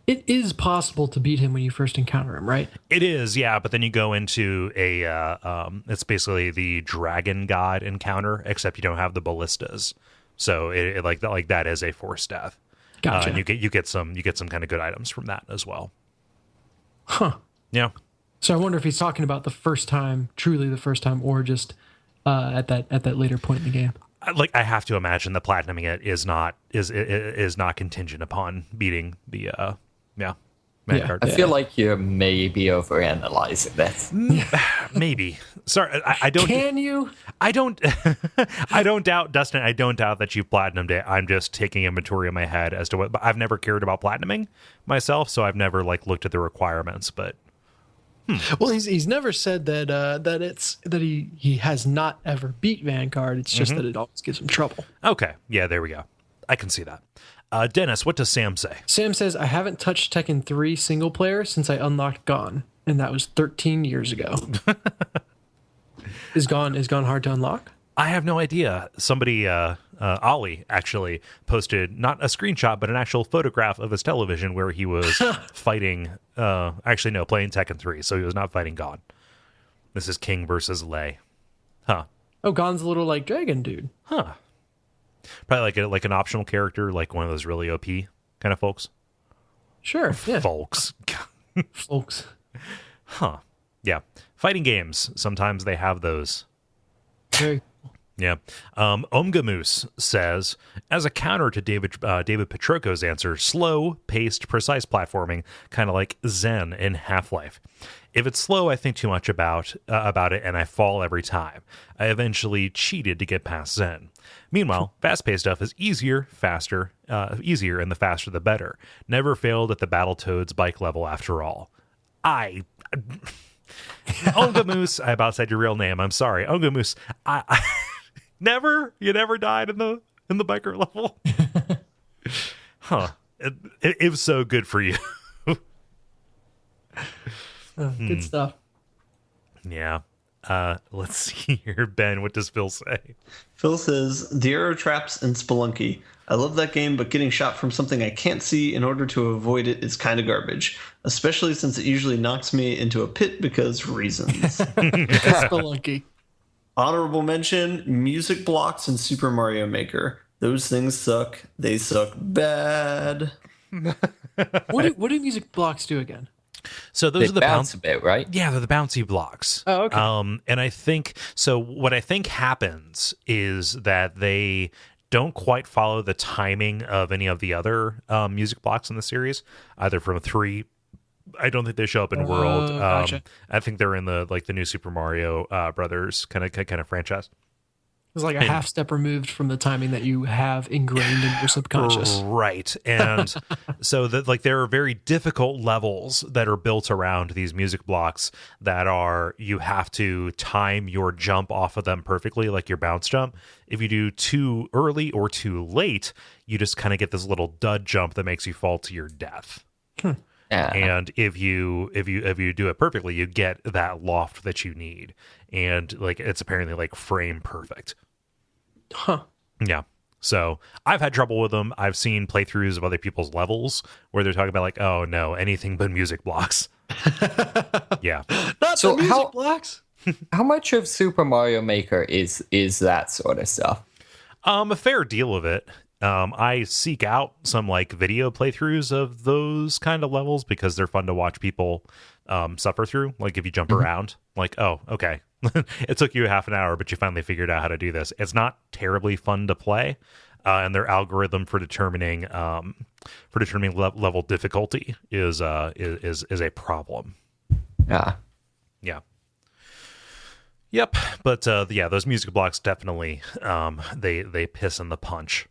It is possible to beat him when you first encounter him, right? It is, yeah, but then you go into it's basically the dragon god encounter, except you don't have the ballistas. So it like that is a forced death. Gotcha. And you get some kind of good items from that as well. Huh. Yeah. So I wonder if he's talking about the first time, truly the first time, or just at that later point in the game. Like, I have to imagine that platinuming it is not contingent upon beating the Vanguard. I feel like you're maybe overanalyzing this. Maybe. Sorry, I don't. Can you? I don't. I don't doubt, Dustin. I don't doubt that you've platinumed it. I'm just taking inventory in my head as to what. But I've never cared about platinuming myself, so I've never like looked at the requirements. But well, he's never said that he has not ever beat Vanguard. It's just that it always gives him trouble. Okay, yeah, there we go. I can see that. Dennis, what does Sam say? Sam says, I haven't touched Tekken 3 single player since I unlocked Gon, and that was 13 years ago. Is Gon hard to unlock? I have no idea. Somebody, Ollie, actually posted not a screenshot, but an actual photograph of his television where he was fighting, playing Tekken 3, so he was not fighting Gon. This is King versus Lei. Huh. Oh, Gon's a little like dragon dude. Huh. Probably like an optional character, like one of those really OP kind of folks. Sure, yeah. Folks. Folks. Huh. Yeah. Fighting games, sometimes they have those. Very Yeah. Omga Moose says, as a counter to David Petroco's answer, slow, paced, precise platforming, kind of like Zen in Half-Life. If it's slow, I think too much about it, and I fall every time. I eventually cheated to get past Zen. Meanwhile, fast-paced stuff is easier, and the faster the better. Never failed at the Battletoads bike level after all. Onga Moose, I about said your real name. I'm sorry, Onga Moose. You never died in the biker level. Huh? It was so good for you. Good stuff. Yeah. Let's see here, Ben. What does Phil say? Phil says, "The arrow traps and Spelunky. I love that game, but getting shot from something I can't see in order to avoid it is kind of garbage, especially since it usually knocks me into a pit because reasons." Spelunky. Honorable mention, music blocks in Super Mario Maker. Those things suck. They suck bad. What do music blocks do again? So those are the bounce a bit, right? Yeah, they're the bouncy blocks. Oh, okay. And I think so. What I think happens is that they don't quite follow the timing of any of the other music blocks in the series, either from 3. I don't think they show up in World. Gotcha. I think they're in the new Super Mario Brothers kind of franchise. It was like a half step removed from the timing that you have ingrained in your subconscious. Right. And so that there are very difficult levels that are built around these music blocks that are, you have to time your jump off of them perfectly, like your bounce jump. If you do too early or too late, you just kind of get this little dud jump that makes you fall to your death. Yeah. And if you do it perfectly, you get that loft that you need. And it's apparently frame perfect. Huh. Yeah. So I've had trouble with them. I've seen playthroughs of other people's levels where they're talking about oh no, anything but music blocks. Yeah. Not So the music blocks. How much of Super Mario Maker is that sort of stuff? A fair deal of it. I seek out some video playthroughs of those kind of levels because they're fun to watch people suffer through. If you jump around, oh, okay. It took you half an hour, but you finally figured out how to do this. It's not terribly fun to play, and their algorithm for determining level difficulty is a problem. Yeah. Yeah. Yep. But those music blocks definitely they piss in the punch.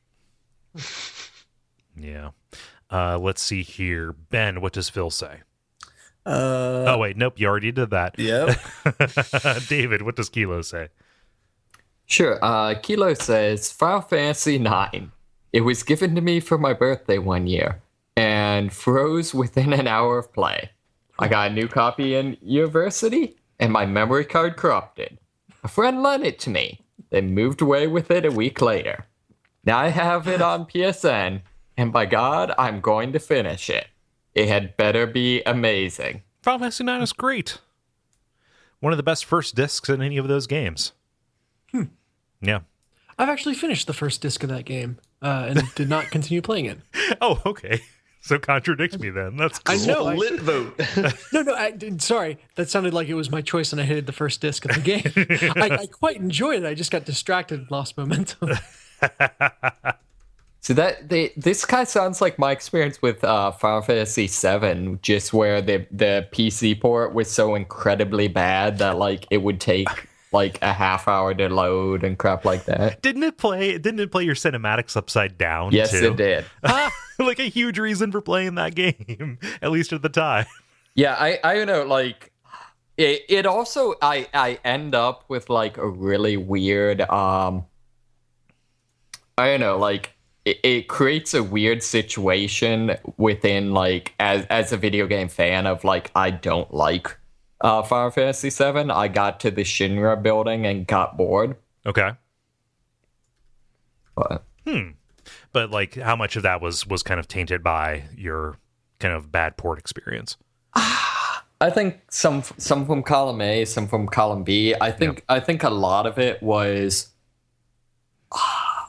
Yeah. Let's see here, Ben. What does Phil say? Oh wait, nope, you already did that. Yep. David, what does Kilo say? Sure. Kilo says Final Fantasy IX. It was given to me for my birthday one year and froze within an hour of play. I got a new copy in university and my memory card corrupted. A friend lent it to me, then moved away with it a week later. Now I have it on PSN, and by God, I'm going to finish it. It had better be amazing. Final Fantasy IX is great. One of the best first discs in any of those games. Yeah. I've actually finished the first disc of that game and did not continue playing it. Oh, okay. So contradicts me then. That's cool. I know. Lit vote. No, sorry. That sounded like it was my choice and I hated the first disc of the game. I quite enjoyed it. I just got distracted and lost momentum. So this kind of sounds like my experience with Final Fantasy VII, just where the PC port was so incredibly bad that it would take a half hour to load and crap like that. Didn't it play your cinematics upside down? Yes, too? it did. A huge reason for playing that game, at least at the time. Yeah, I don't know. It also I end up with a really weird I don't know It creates a weird situation within as a video game fan of I don't like Final Fantasy VII. I got to the Shinra building and got bored. Okay. But how much of that was kind of tainted by your kind of bad port experience? I think some from column A, some from column B. I think a lot of it was.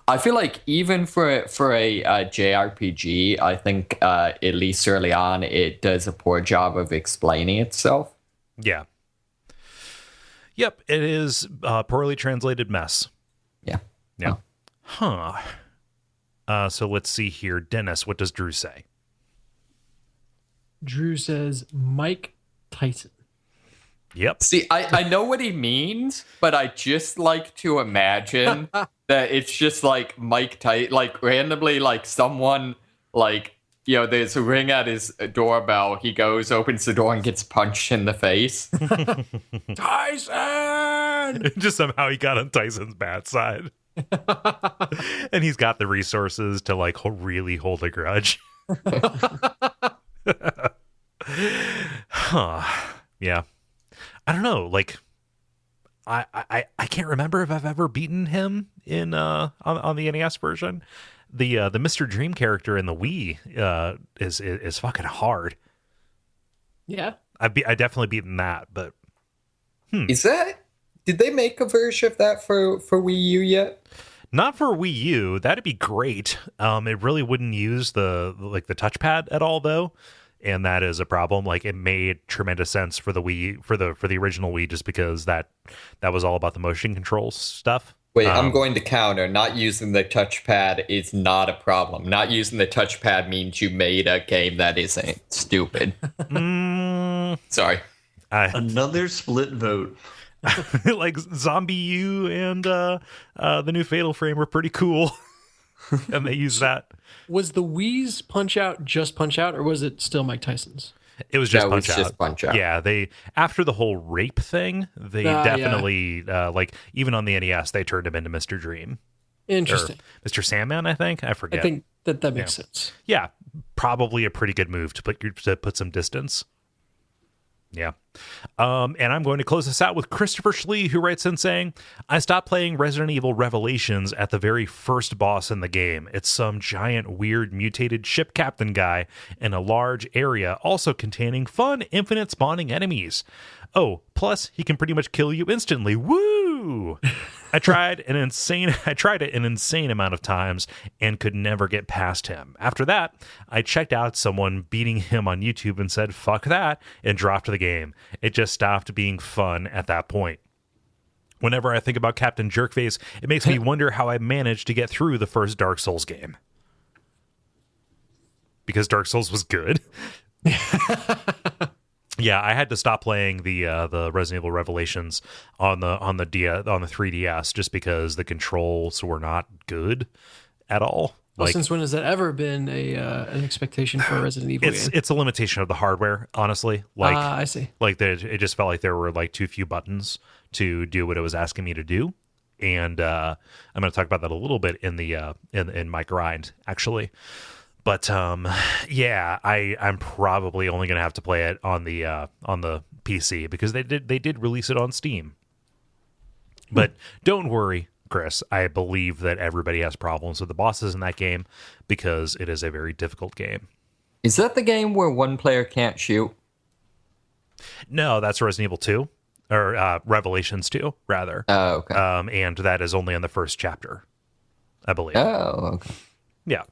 I feel even for a JRPG, I think at least early on, it does a poor job of explaining itself. Yeah. Yep, it is a poorly translated mess. Yeah. Huh. So let's see here. Dennis, what does Drew say? Drew says Mike Tyson. Yep. See, I know what he means, but I just like to imagine that it's just like Mike Tyson, like randomly, like someone, like, you know, there's a ring at his doorbell. He goes, opens the door, and gets punched in the face. Tyson! Just somehow he got on Tyson's bad side. And he's got the resources to, like, really hold a grudge. Huh. Yeah. I don't know. Like, I can't remember if I've ever beaten him in on the NES version. The Mr. Dream character in the Wii is fucking hard. Yeah, I definitely beaten that, but Is that? Did they make a version of that for Wii U yet? not for Wii U. That'd be great. It really wouldn't use the touchpad at all, though. And that is a problem. Like, it made tremendous sense for the Wii, for the original Wii, just because that was all about the motion control stuff. Wait, I'm going to counter. Not using the touchpad is not a problem. Not using the touchpad means you made a game that isn't stupid. Sorry. Another split vote. Like, Zombie U and the new Fatal Frame were pretty cool. And they use that. Was the Wii's Punch Out just Punch Out, or was it still Mike Tyson's? It was just No, Punch it's Out. just Punch Out. Yeah, they, after the whole rape thing, they definitely like, even on the NES, they turned him into Mr. Dream. Interesting. Or Mr. Sandman, I think. I forget. I think that makes sense. Yeah, probably a pretty good move to put some distance. Yeah. And I'm going to close this out with Christopher Schlee, who writes in saying, I stopped playing Resident Evil Revelations at the very first boss in the game. It's some giant, weird, mutated ship captain guy in a large area, also containing fun, infinite spawning enemies. Oh, plus he can pretty much kill you instantly. Woo! I tried it an insane amount of times and could never get past him. After that, I checked out someone beating him on YouTube and said, fuck that, and dropped the game. It just stopped being fun at that point. Whenever I think about Captain Jerkface, it makes me wonder how I managed to get through the first Dark Souls game. Because Dark Souls was good. Yeah, I had to stop playing the Resident Evil Revelations on the 3DS just because the controls were not good at all. Well, since when has that ever been an expectation for a Resident Evil game? It's a limitation of the hardware, honestly. Like, I see. Like, it just felt like there were like too few buttons to do what it was asking me to do, and I'm going to talk about that a little bit in the in my grind, actually. But yeah, I'm probably only going to have to play it on the PC because they did release it on Steam. But don't worry, Chris. I believe that everybody has problems with the bosses in that game because it is a very difficult game. Is that the game where one player can't shoot? No, that's Resident Evil 2 or Revelations 2, rather. Oh, okay. And that is only in the first chapter, I believe. Oh, okay. Yeah.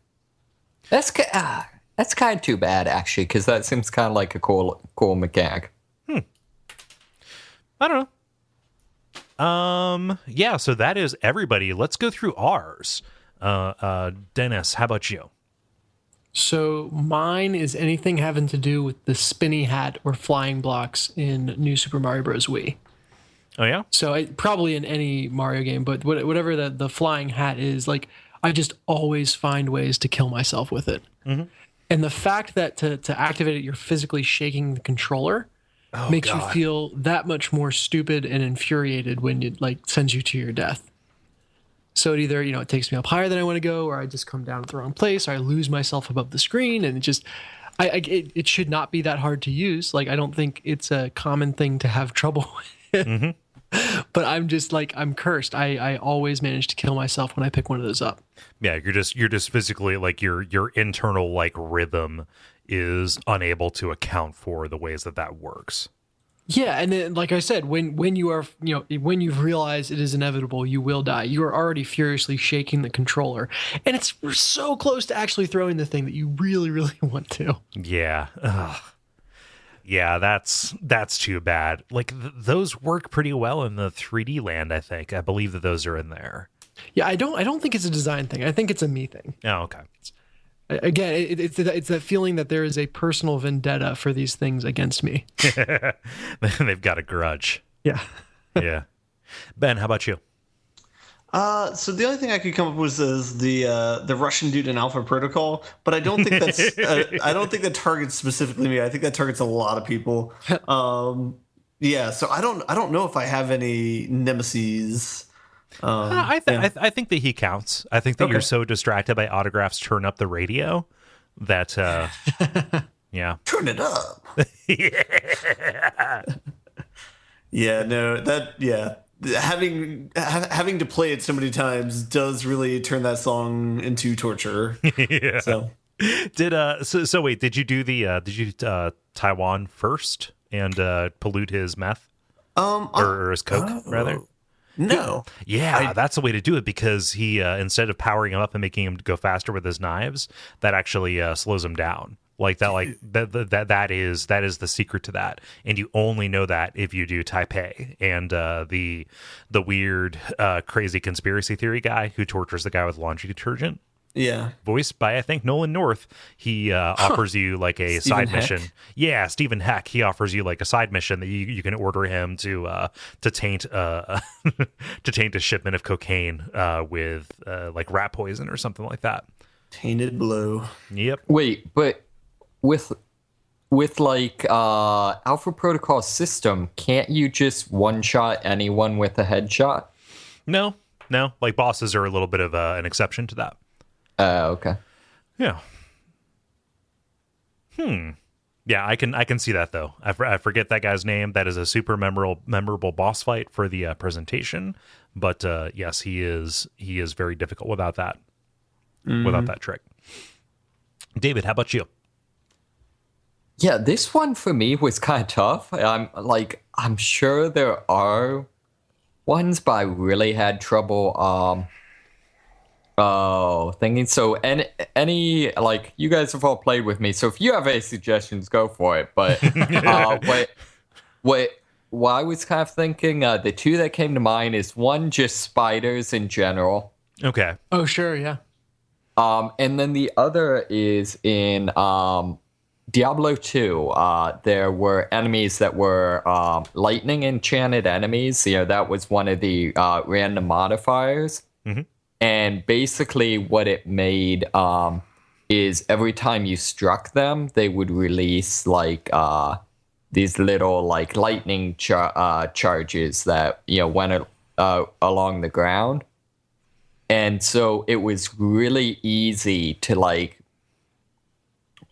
That's kind of too bad, actually, because that seems kind of like a cool mechanic. I don't know. Yeah, so that is everybody. Let's go through ours. Dennis, how about you? So mine is anything having to do with the spinny hat or flying blocks in New Super Mario Bros. Wii. Oh, yeah? So probably in any Mario game, but whatever the flying hat is, like, I just always find ways to kill myself with it. Mm-hmm. And the fact that to activate it, you're physically shaking the controller makes you feel that much more stupid and infuriated when it like sends you to your death. So it either, it takes me up higher than I want to go, or I just come down at the wrong place, or I lose myself above the screen, and it just, it should not be that hard to use. Like, I don't think it's a common thing to have trouble with. Mm-hmm. But I'm just like, I'm cursed. I always manage to kill myself when I pick one of those up. Yeah, you're just physically, like, your internal, like, rhythm is unable to account for the ways that works. Yeah, and then, like I said, when you are, when you've realized it is inevitable, you will die. You are already furiously shaking the controller, and it's so close to actually throwing the thing that you really, really want to. Yeah. Ugh. Yeah, that's too bad. Like, those work pretty well in the 3D land, I think. I believe that those are in there. Yeah, I don't think it's a design thing. I think it's a me thing. Oh, okay. Again, it's that feeling that there is a personal vendetta for these things against me. They've got a grudge. Yeah. Yeah. Ben, how about you? So the only thing I could come up with is the Russian dude in Alpha Protocol, but I don't think that's I don't think that targets specifically me. I think that targets a lot of people. Yeah, so I don't know if I have any nemeses. I think that he counts. I think that you're so distracted by autographs turn up the radio that yeah. Turn it up. Yeah. Yeah, no, having to play it so many times does really turn that song into torture. Yeah. So wait, did you do Taiwan first and pollute his meth or his coke rather? No. Yeah, that's the way to do it, because he instead of powering him up and making him go faster with his knives, that actually slows him down. That is the secret to that, and you only know that if you do Taipei and the weird crazy conspiracy theory guy who tortures the guy with laundry detergent. Yeah, voiced by I think Nolan North. He offers you like a Stephen side Heck? mission. Yeah, Stephen Heck. He offers you like a side mission that you can order him to taint to taint a shipment of cocaine with like rat poison or something like that. Tainted Blue. Yep. Wait, but with like Alpha Protocol system, can't you just one-shot anyone with a headshot? No. Like bosses are a little bit of an exception to that. Okay. Yeah. Yeah, I can see that though. I forget that guy's name. That is a super memorable boss fight for the presentation. But yes, he is very difficult without that. Without that trick. David, how about you? Yeah, this one for me was kind of tough. I'm sure there are ones, but I really had trouble thinking. So any like, you guys have all played with me, so if you have any suggestions, go for it. But what I was kind of thinking, the two that came to mind is one, just spiders in general. Okay. Oh, sure, yeah. And then the other is in Diablo 2. There were enemies that were lightning enchanted enemies. You know, that was one of the random modifiers. Mm-hmm. And basically what it made is every time you struck them, they would release like these little like lightning charges that, you know, went along the ground. And so it was really easy to like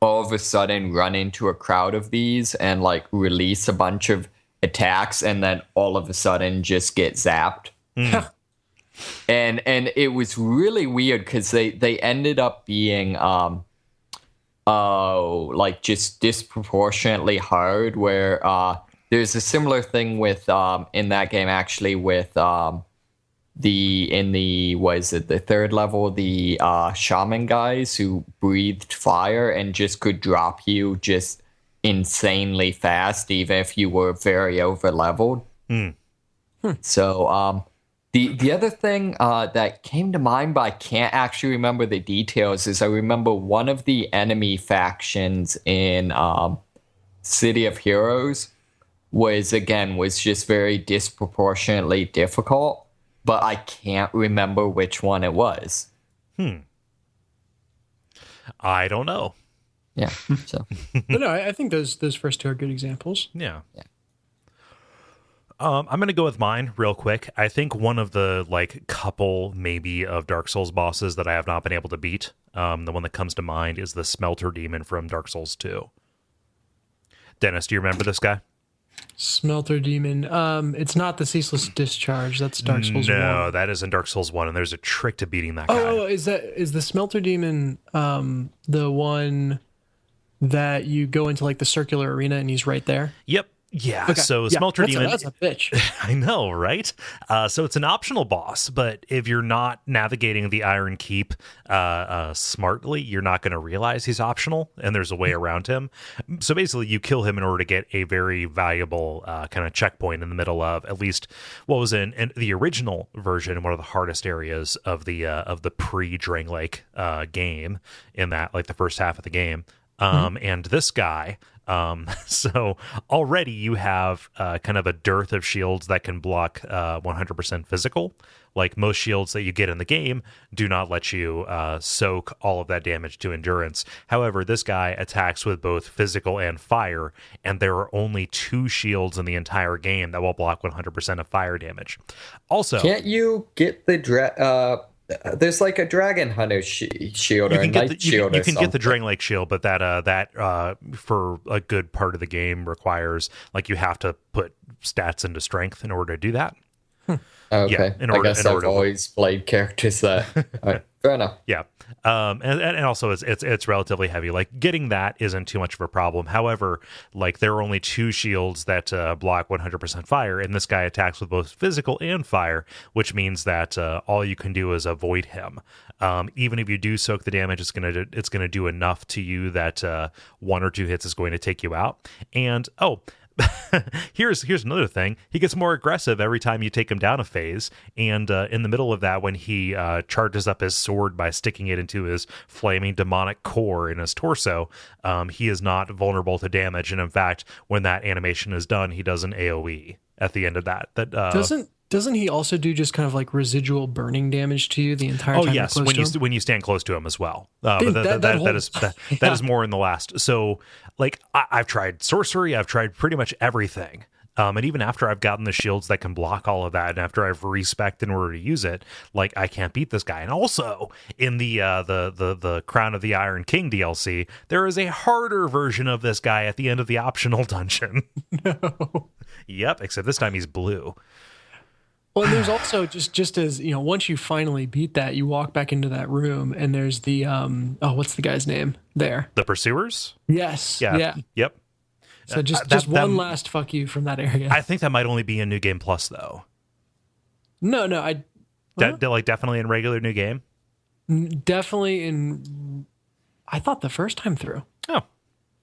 all of a sudden run into a crowd of these and like release a bunch of attacks and then all of a sudden just get zapped. And it was really weird because they ended up being like just disproportionately hard, where there's a similar thing with in that game actually with the third level, the shaman guys who breathed fire and just could drop you just insanely fast even if you were very over leveled. So the other thing that came to mind, but I can't actually remember the details, is I remember one of the enemy factions in City of Heroes was just very disproportionately difficult, but I can't remember which one it was. I don't know. Yeah. So. But no, I think those first two are good examples. Yeah. I'm going to go with mine real quick. I think one of the like couple maybe of Dark Souls bosses that I have not been able to beat, the one that comes to mind is the Smelter Demon from Dark Souls 2. Dennis, do you remember this guy? Smelter Demon. It's not the Ceaseless Discharge. That's Dark Souls 1. No, that is in Dark Souls 1, and there's a trick to beating that guy. Oh, is the Smelter Demon the one that you go into like the circular arena and he's right there? Yep. Yeah, Okay. so Yeah, Smelter Demon... That's a bitch. I know, right? So it's an optional boss, but if you're not navigating the Iron Keep smartly, you're not going to realize he's optional, and there's a way around him. So basically, you kill him in order to get a very valuable kind of checkpoint in the middle of at least what was in the original version, one of the hardest areas of the pre-Drain Lake game, in that, like, the first half of the game. And this guy... so already you have kind of a dearth of shields that can block 100% physical. Like most shields that you get in the game do not let you soak all of that damage to endurance. However, this guy attacks with both physical and fire, and there are only 2 shields in the entire game that will block 100% of fire damage. Also, can't you get the there's like a dragon hunter shield or a knight shield. You can get the Drain Lake shield, but that for a good part of the game requires, like, you have to put stats into strength in order to do that. Okay, yeah, I guess I've always played characters that. Right, fair enough. Yeah, and also it's relatively heavy. Like, getting that isn't too much of a problem. However, like, there are only 2 shields that block 100% fire, and this guy attacks with both physical and fire, which means that all you can do is avoid him. Even if you do soak the damage, it's gonna do enough to you that 1 or 2 hits is going to take you out. And here's another thing. He gets more aggressive every time you take him down a phase, and in the middle of that, when he charges up his sword by sticking it into his flaming demonic core in his torso, he is not vulnerable to damage, and in fact, when that animation is done, he does an AoE at the end of that. Doesn't he also do just kind of like residual burning damage to you the entire time? Oh yes, when you stand close to him as well. But that is more in the last. So, like, I've tried sorcery, I've tried pretty much everything. And even after I've gotten the shields that can block all of that, and after I've respec'd in order to use it, like, I can't beat this guy. And also, in the Crown of the Iron King DLC, there is a harder version of this guy at the end of the optional dungeon. No. Yep, except this time he's blue. Well, and there's also just as, you know, once you finally beat that, you walk back into that room and there's the what's the guy's name there? The Pursuers? Yes. Yeah. Yep. So just one last fuck you from that area. I think that might only be in New Game Plus though. No, definitely in regular New Game. Definitely in. I thought the first time through. Oh.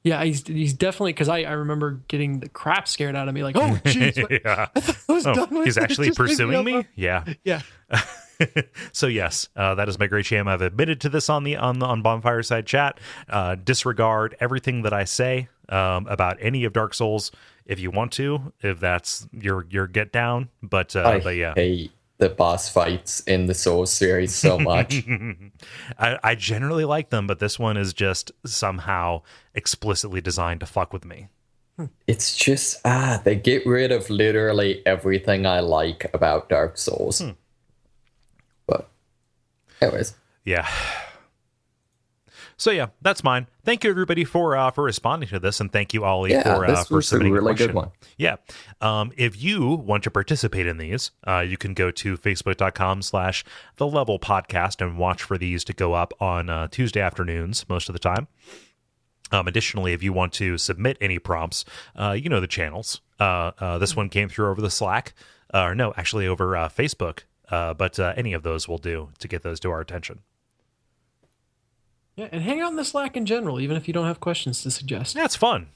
Yeah, he's definitely, because I remember getting the crap scared out of me, like, oh jeez, yeah. I thought I was done with he's it. actually pursuing me. Yeah. So yes, that is my great shame. I've admitted to this on Bonfire Side Chat. Disregard everything that I say about any of Dark Souls if you want to, if that's your get down. But yeah. Hate the boss fights in the Souls series so much. I generally like them, but this one is just somehow explicitly designed to fuck with me. It's just they get rid of literally everything I like about Dark Souls. But anyways, yeah. So yeah, that's mine. Thank you everybody for responding to this, and thank you Ollie for submitting a really good one. Yeah. If you want to participate in these, you can go to facebook.com/The Level Podcast and watch for these to go up on Tuesday afternoons most of the time. Additionally, if you want to submit any prompts, you know the channels. This one came through over the Slack, over Facebook. But any of those will do to get those to our attention. Yeah, and hang out in the Slack in general, even if you don't have questions to suggest. Yeah, it's fun.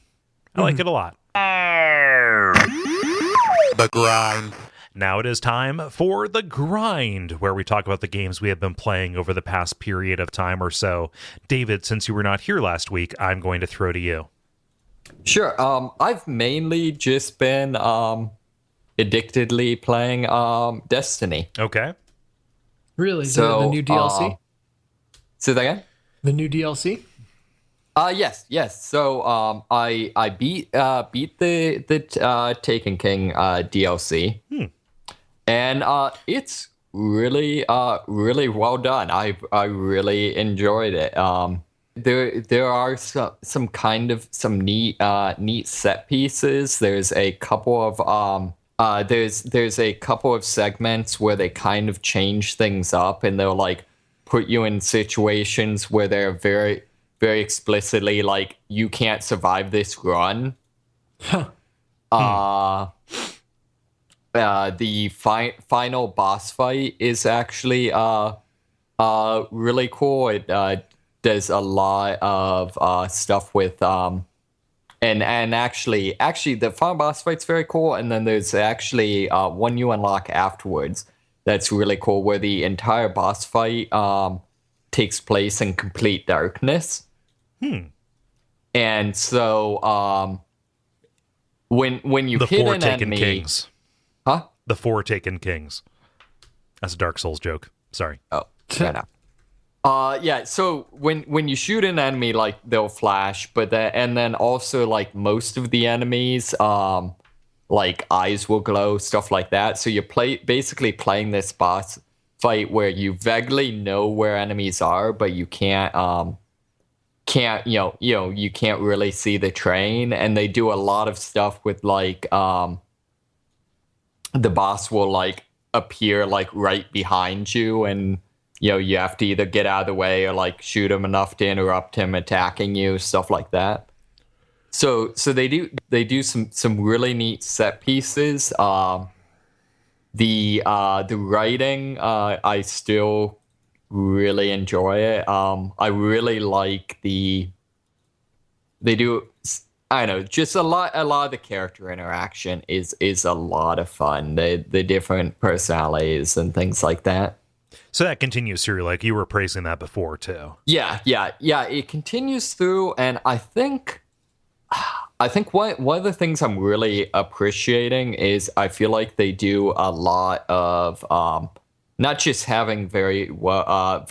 I like it a lot. The grind. Now it is time for The Grind, where we talk about the games we have been playing over the past period of time or so. David, since you were not here last week, I'm going to throw to you. Sure. I've mainly just been addictedly playing Destiny. Okay. Really? So, the new DLC? Say that again? The new DLC? Yes. So I beat the Taken King DLC. And it's really well done. I really enjoyed it. There are some neat set pieces. There's a couple of there's a couple of segments where they kind of change things up, and they'll like put you in situations where they're very, very explicitly like, you can't survive this run. Huh. The final boss fight is actually really cool. It does a lot of stuff with and actually the final boss fight's very cool. And then there's actually one you unlock afterwards that's really cool, where the entire boss fight takes place in complete darkness. And so when you hit an enemy, kings. Huh? The 4 Taken Kings. That's a Dark Souls joke. Sorry. Oh, fair enough. Yeah, so when you shoot an enemy, like, they'll flash, and then also, like, most of the enemies, like, eyes will glow, stuff like that. So you're basically playing this boss fight where you vaguely know where enemies are, but you can't you can't really see the train. And they do a lot of stuff with, like, the boss will, like, appear, like, right behind you, and you have to either get out of the way or, like, shoot him enough to interrupt him attacking you, stuff like that. So they do some really neat set pieces. The writing, I still really enjoy it. I really like they do, I don't know, just a lot of the character interaction is a lot of fun. The different personalities and things like that. So that continues through, like you were praising that before too. Yeah. It continues through, and I think one of the things I'm really appreciating is I feel like they do a lot of not just having very well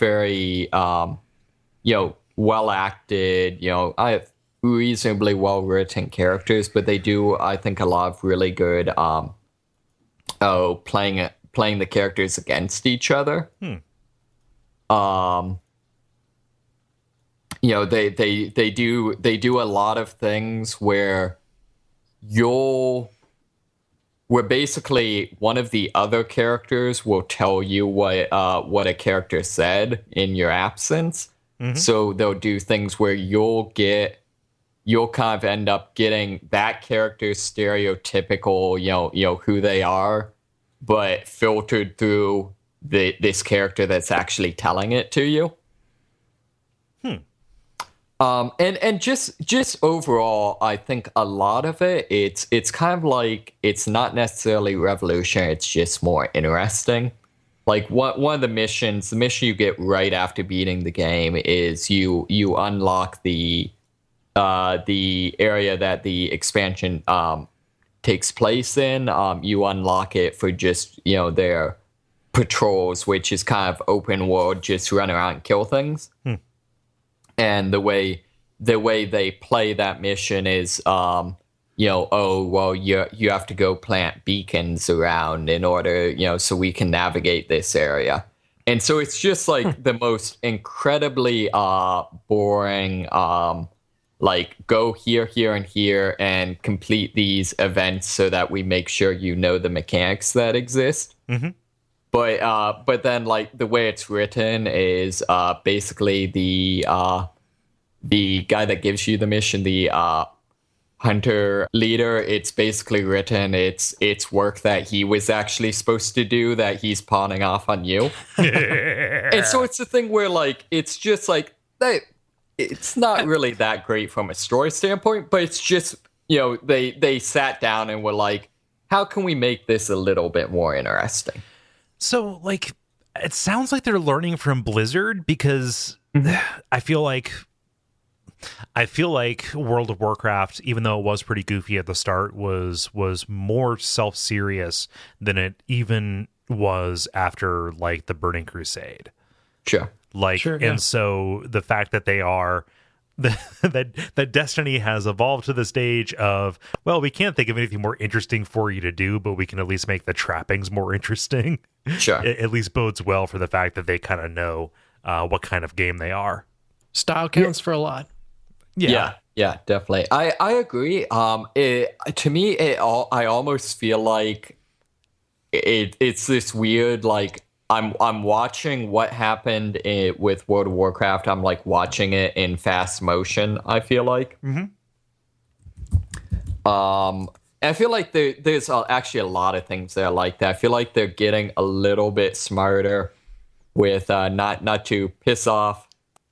acted, I have reasonably well written characters, but they do, I think, a lot of really good playing the characters against each other. They do a lot of things where basically one of the other characters will tell you what a character said in your absence. So they'll do things where you'll kind of end up getting that character's stereotypical, who they are, but filtered through this character that's actually telling it to you. And just overall, I think a lot of it's kind of like, it's not necessarily revolutionary, it's just more interesting. Like one of the mission you get right after beating the game is you unlock the area that the expansion takes place in. You unlock it for just, their patrols, which is kind of open world, just run around and kill things. And the way they play that mission is, you have to go plant beacons around in order, so we can navigate this area. And so it's just like the most incredibly boring, like, go here, and here, and complete these events so that we make sure the mechanics that exist. But then, like, the way it's written is basically the guy that gives you the mission, the hunter leader, it's basically written, it's work that he was actually supposed to do that he's pawning off on you. And so it's the thing where, like, it's just like that. It's not really that great from a story standpoint, but it's just, they sat down and were like, how can we make this a little bit more interesting? So, like, it sounds like they're learning from Blizzard, because I feel like World of Warcraft, even though it was pretty goofy at the start, was more self-serious than it even was after, like, the Burning Crusade. Sure. And so the fact that they are that Destiny has evolved to the stage of, well, we can't think of anything more interesting for you to do, but we can at least make the trappings more interesting. Sure. At least bodes well for the fact that they kind of know what kind of game they are. Style counts for a lot. Yeah, definitely. I agree. To me, I almost feel like it's this weird, like, I'm watching what happened with World of Warcraft. I'm, like, watching it in fast motion, I feel like. And I feel like there's actually a lot of things that are like that. I feel like they're getting a little bit smarter with not to piss off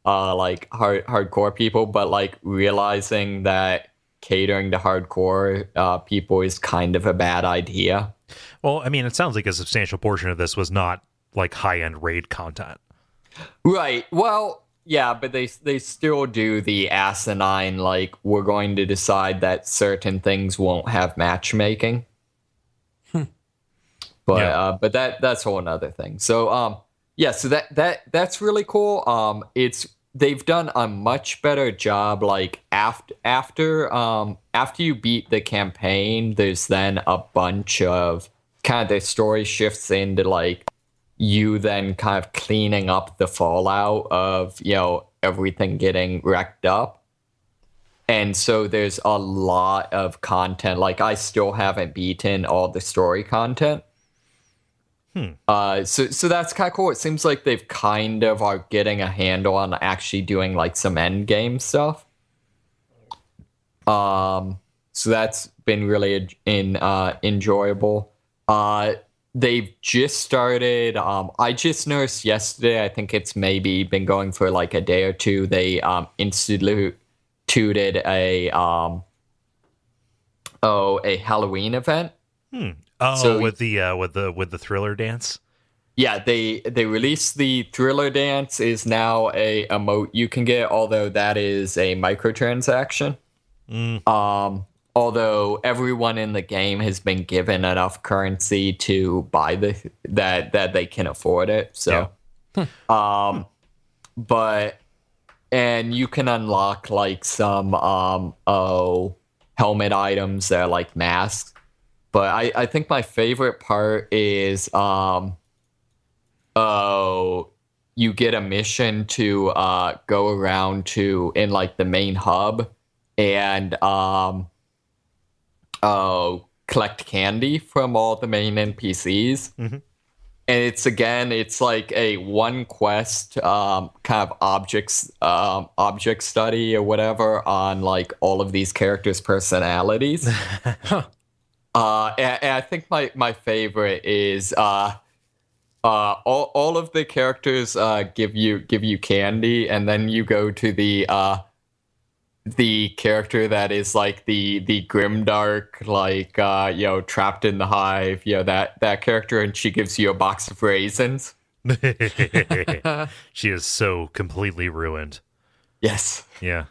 like hardcore people, but like realizing that catering to hardcore people is kind of a bad idea. Well, I mean, it sounds like a substantial portion of this was not like high-end raid content. Right. Well, yeah, but they still do the asinine, like, we're going to decide that certain things won't have matchmaking. But that's a whole another thing. So so that's really cool. They've done a much better job. Like after you beat the campaign, there's then a bunch of kind of the story shifts into like you then kind of cleaning up the fallout of, everything getting wrecked up. And so there's a lot of content. Like I still haven't beaten all the story content. So that's kind of cool. It seems like they've kind of are getting a handle on actually doing like some end game stuff. So that's been really enjoyable. They've just started. I just noticed yesterday. I think it's maybe been going for like a day or two. They instituted a Halloween event. Oh, so, with the Thriller dance. Yeah, they released the Thriller dance is now a emote you can get, although that is a microtransaction. Although everyone in the game has been given enough currency to buy that they can afford it. So, but you can unlock like some helmet items that are like masks. But I think my favorite part is you get a mission to go around to in like the main hub and collect candy from all the main NPCs. And it's like a one quest kind of object study or whatever on like all of these characters' personalities. And I think my favorite is all of the characters give you candy, and then you go to the character that is like the grimdark, like trapped in the hive, that character, and she gives you a box of raisins. She is so completely ruined. Yes. Yeah.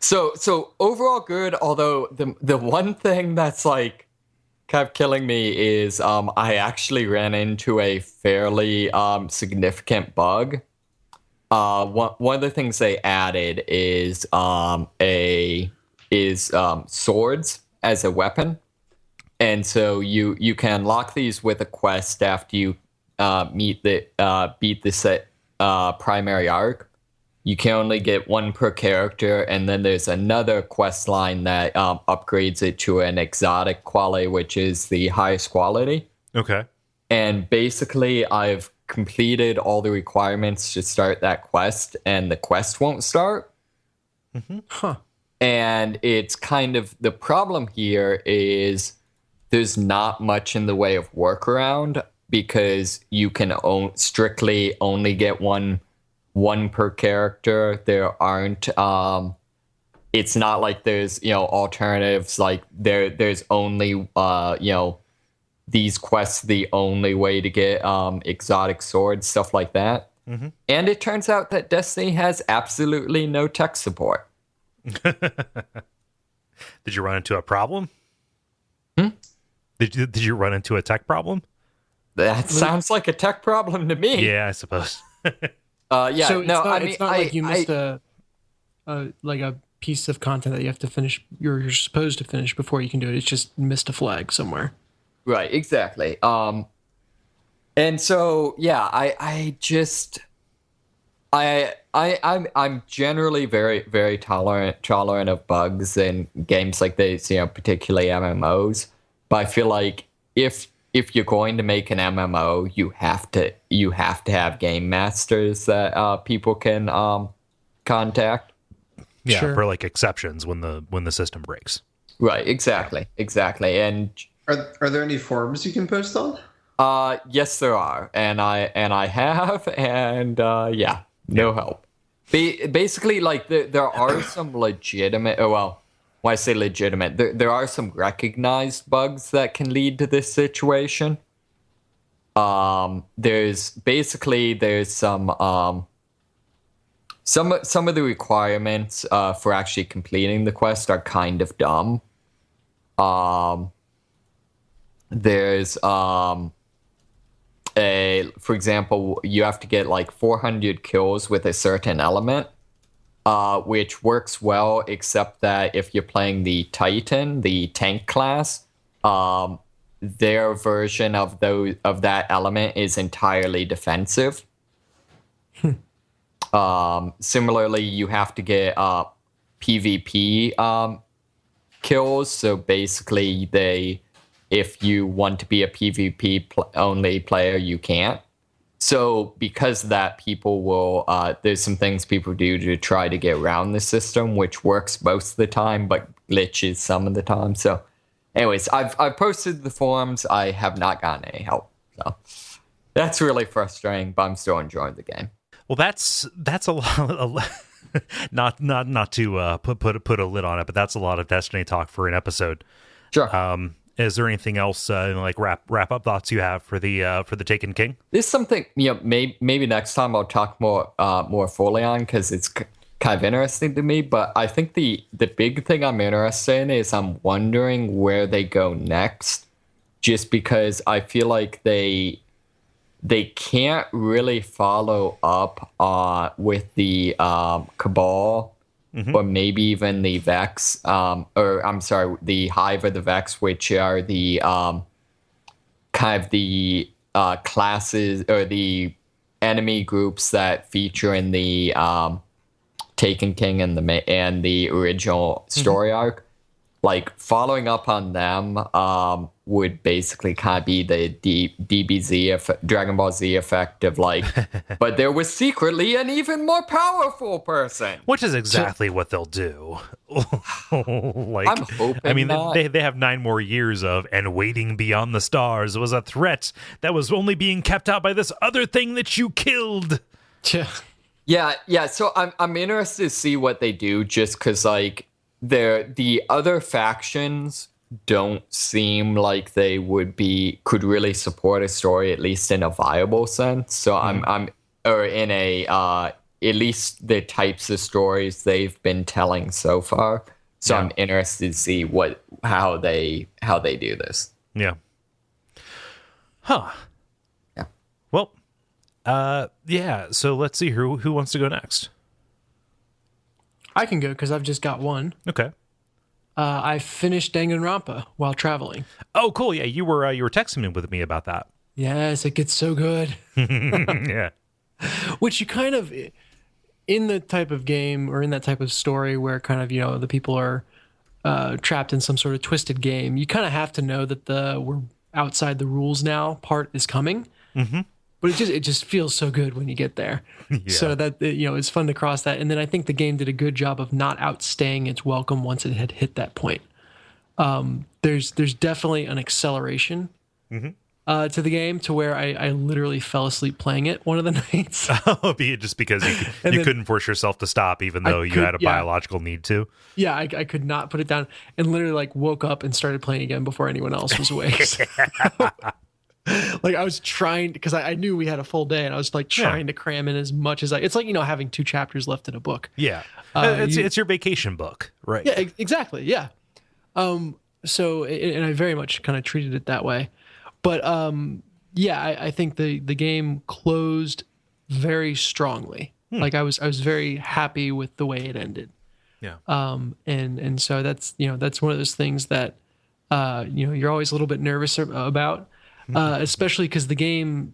So overall good, although the one thing that's like kind of killing me is I actually ran into a fairly significant bug. One of the things they added is swords as a weapon, and so you can unlock these with a quest after you beat the set primary arc. You can only get one per character, and then there's another quest line that upgrades it to an exotic quality, which is the highest quality. Okay. And basically, I've completed all the requirements to start that quest, and the quest won't start. And it's kind of the problem here is there's not much in the way of workaround because you can strictly only get one per character. There aren't it's not like there's alternatives, like there's only these quests the only way to get exotic swords, stuff like that. And it turns out that Destiny has absolutely no tech support. Did you run into a problem? Did you run into a tech problem? That sounds like a tech problem to me. Yeah, I suppose. Yeah, so no, it's not like you missed a piece of content that you have to finish. You're supposed to finish before you can do it. It's just missed a flag somewhere. Right, exactly. And so yeah, I'm generally very, very tolerant of bugs in games like this, particularly MMOs. But I feel like if you're going to make an MMO, you have to have game masters that people can contact. Yeah, sure. For like exceptions when the system breaks. Right, exactly. And are there any forums you can post on? Yes, there are, and I have, and yeah, no help. Basically, like there are some legitimate. Oh, well, when I say legitimate, there are some recognized bugs that can lead to this situation. There's some of the requirements for actually completing the quest are kind of dumb. There's for example, you have to get like 400 kills with a certain element, which works well, except that if you're playing the Titan, the tank class, their version of that element is entirely defensive. Similarly, you have to get PvP kills. So basically, if you want to be a PvP only player, you can't. So because of that, people will. There's some things people do to try to get around the system, which works most of the time, but glitches some of the time. So, anyways, I've posted the forums. I have not gotten any help. So that's really frustrating, but I'm still enjoying the game. Well, that's a lot. Not to put a lid on it, but that's a lot of Destiny talk for an episode. Sure. Is there anything else like wrap up thoughts you have for the Taken King? There's something maybe next time I'll talk more fully on, because it's kind of interesting to me. But I think the big thing I'm interested in is I'm wondering where they go next, just because I feel like they can't really follow up with the Cabal, or maybe even the Vex, or I'm sorry, the Hive or the Vex, which are the kind of the classes or the enemy groups that feature in the Taken King and the original story arc. Like, following up on them would basically kind of be the DBZ Dragon Ball Z effect of like, but there was secretly an even more powerful person, which is exactly what they'll do. Like, I'm hoping. I mean, they have 9 more years of, and waiting beyond the stars was a threat that was only being kept out by this other thing that you killed. Yeah. So I'm interested to see what they do, just because like. The other factions don't seem like they could really support a story, at least in a viable sense. So or in a at least the types of stories they've been telling so far. So I'm interested to see how they do this. Yeah. Huh. Yeah. Well, yeah. So let's see who wants to go next. I can go because I've just got one. Okay. I finished Danganronpa while traveling. Oh, cool. Yeah, you were texting with me about that. Yes, it gets so good. Yeah. Which you kind of, in the type of game or in that type of story where kind of, the people are trapped in some sort of twisted game, you kind of have to know that the we're outside the rules now part is coming. Mm-hmm. But it just feels so good when you get there. Yeah. So that, it's fun to cross that. And then I think the game did a good job of not outstaying its welcome once it had hit that point. There's definitely an acceleration to the game to where I literally fell asleep playing it one of the nights. Oh, just because you couldn't force yourself to stop, even though you had a biological need to. Yeah, I could not put it down, and literally like woke up and started playing again before anyone else was awake. Like I was trying, because I knew we had a full day, and I was like trying to cram in as much as it's like, having 2 chapters left in a book. Yeah. It's your vacation book, right? Yeah, exactly. Yeah. So, and I very much kind of treated it that way, but I think the game closed very strongly. Like I was very happy with the way it ended. Yeah. And so that's one of those things that you're always a little bit nervous about. Especially because the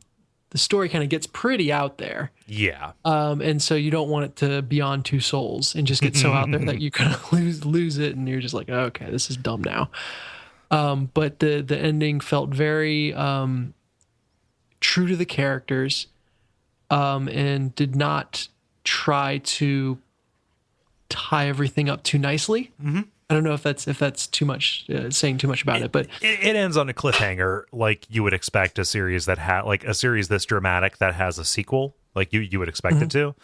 story kind of gets pretty out there. Yeah. And so you don't want it to be on 2 souls and just get so out there that you kind of lose it, and you're just like, okay, this is dumb now. But the ending felt very true to the characters, and did not try to tie everything up too nicely. I don't know if that's too much, saying too much about it, but it ends on a cliffhanger, like you would expect a series that a series this dramatic that has a sequel, like you would expect it to.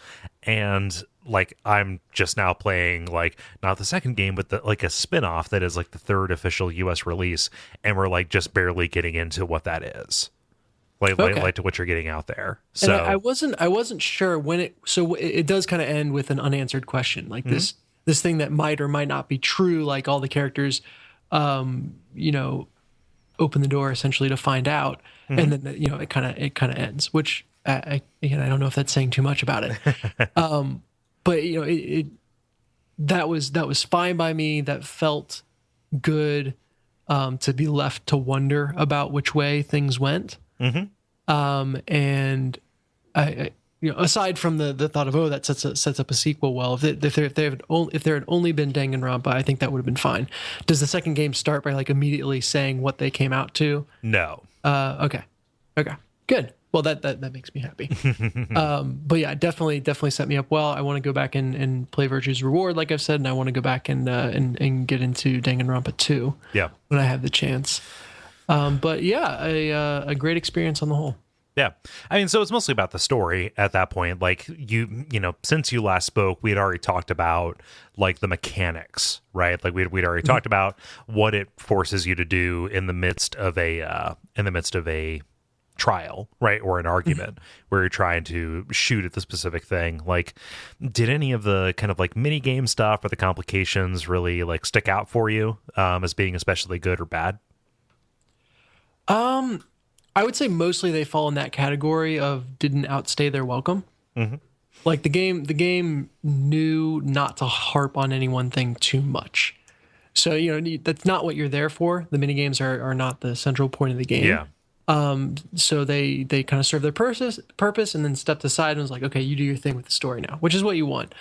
And like I'm just now playing like not the second game, but like a spin-off that is like the third official US release, and we're like just barely getting into what that is. Like to what you're getting out there. So and I wasn't sure when it does kind of end with an unanswered question, like this thing that might or might not be true, like all the characters open the door essentially to find out, and then it kind of ends, which I don't know if that's saying too much about it. But that was fine by me. That felt good, to be left to wonder about which way things went. And I aside from the thought of that sets up a sequel. Well, if there had only been Danganronpa, I think that would have been fine. Does the second game start by like immediately saying what they came out to? No. Okay, good. Well, that makes me happy. But yeah, definitely set me up well. I want to go back and play Virtue's Reward, like I've said, and I want to go back and get into Danganronpa 2. Yeah, when I have the chance. But yeah, a great experience on the whole. Yeah. I mean, so it's mostly about the story at that point. Like since you last spoke, we had already talked about like the mechanics, right? Like we'd already talked about what it forces you to do in the midst of a trial, right? Or an argument where you're trying to shoot at the specific thing. Like, did any of the kind of like mini game stuff or the complications really like stick out for you as being especially good or bad? I would say mostly they fall in that category of didn't outstay their welcome. Like the game knew not to harp on any one thing too much. So, that's not what you're there for. The mini games are not the central point of the game. Yeah. So they kind of serve their purpose and then stepped aside and was like, okay, you do your thing with the story now, which is what you want.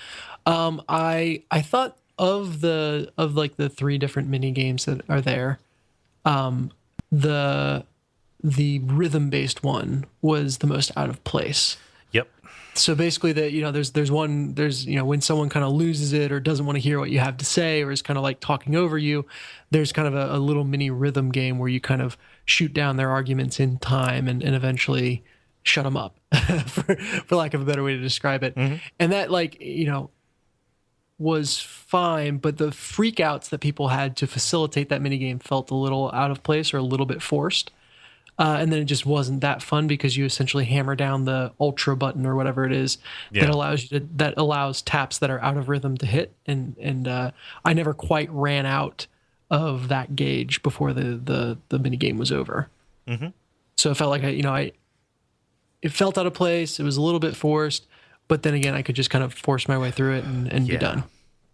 I thought of the three different mini games that are there. The rhythm-based one was the most out of place. Yep. So basically there's when someone kind of loses it or doesn't want to hear what you have to say or is kind of like talking over you, there's kind of a little mini rhythm game where you kind of shoot down their arguments in time and eventually shut them up, for lack of a better way to describe it. And that was fine, but the freakouts that people had to facilitate that minigame felt a little out of place or a little bit forced. And then it just wasn't that fun because you essentially hammer down the ultra button or whatever it is that allows taps that are out of rhythm to hit. And I never quite ran out of that gauge before the mini game was over. So it felt like it felt out of place. It was a little bit forced, but then again, I could just kind of force my way through it and be done.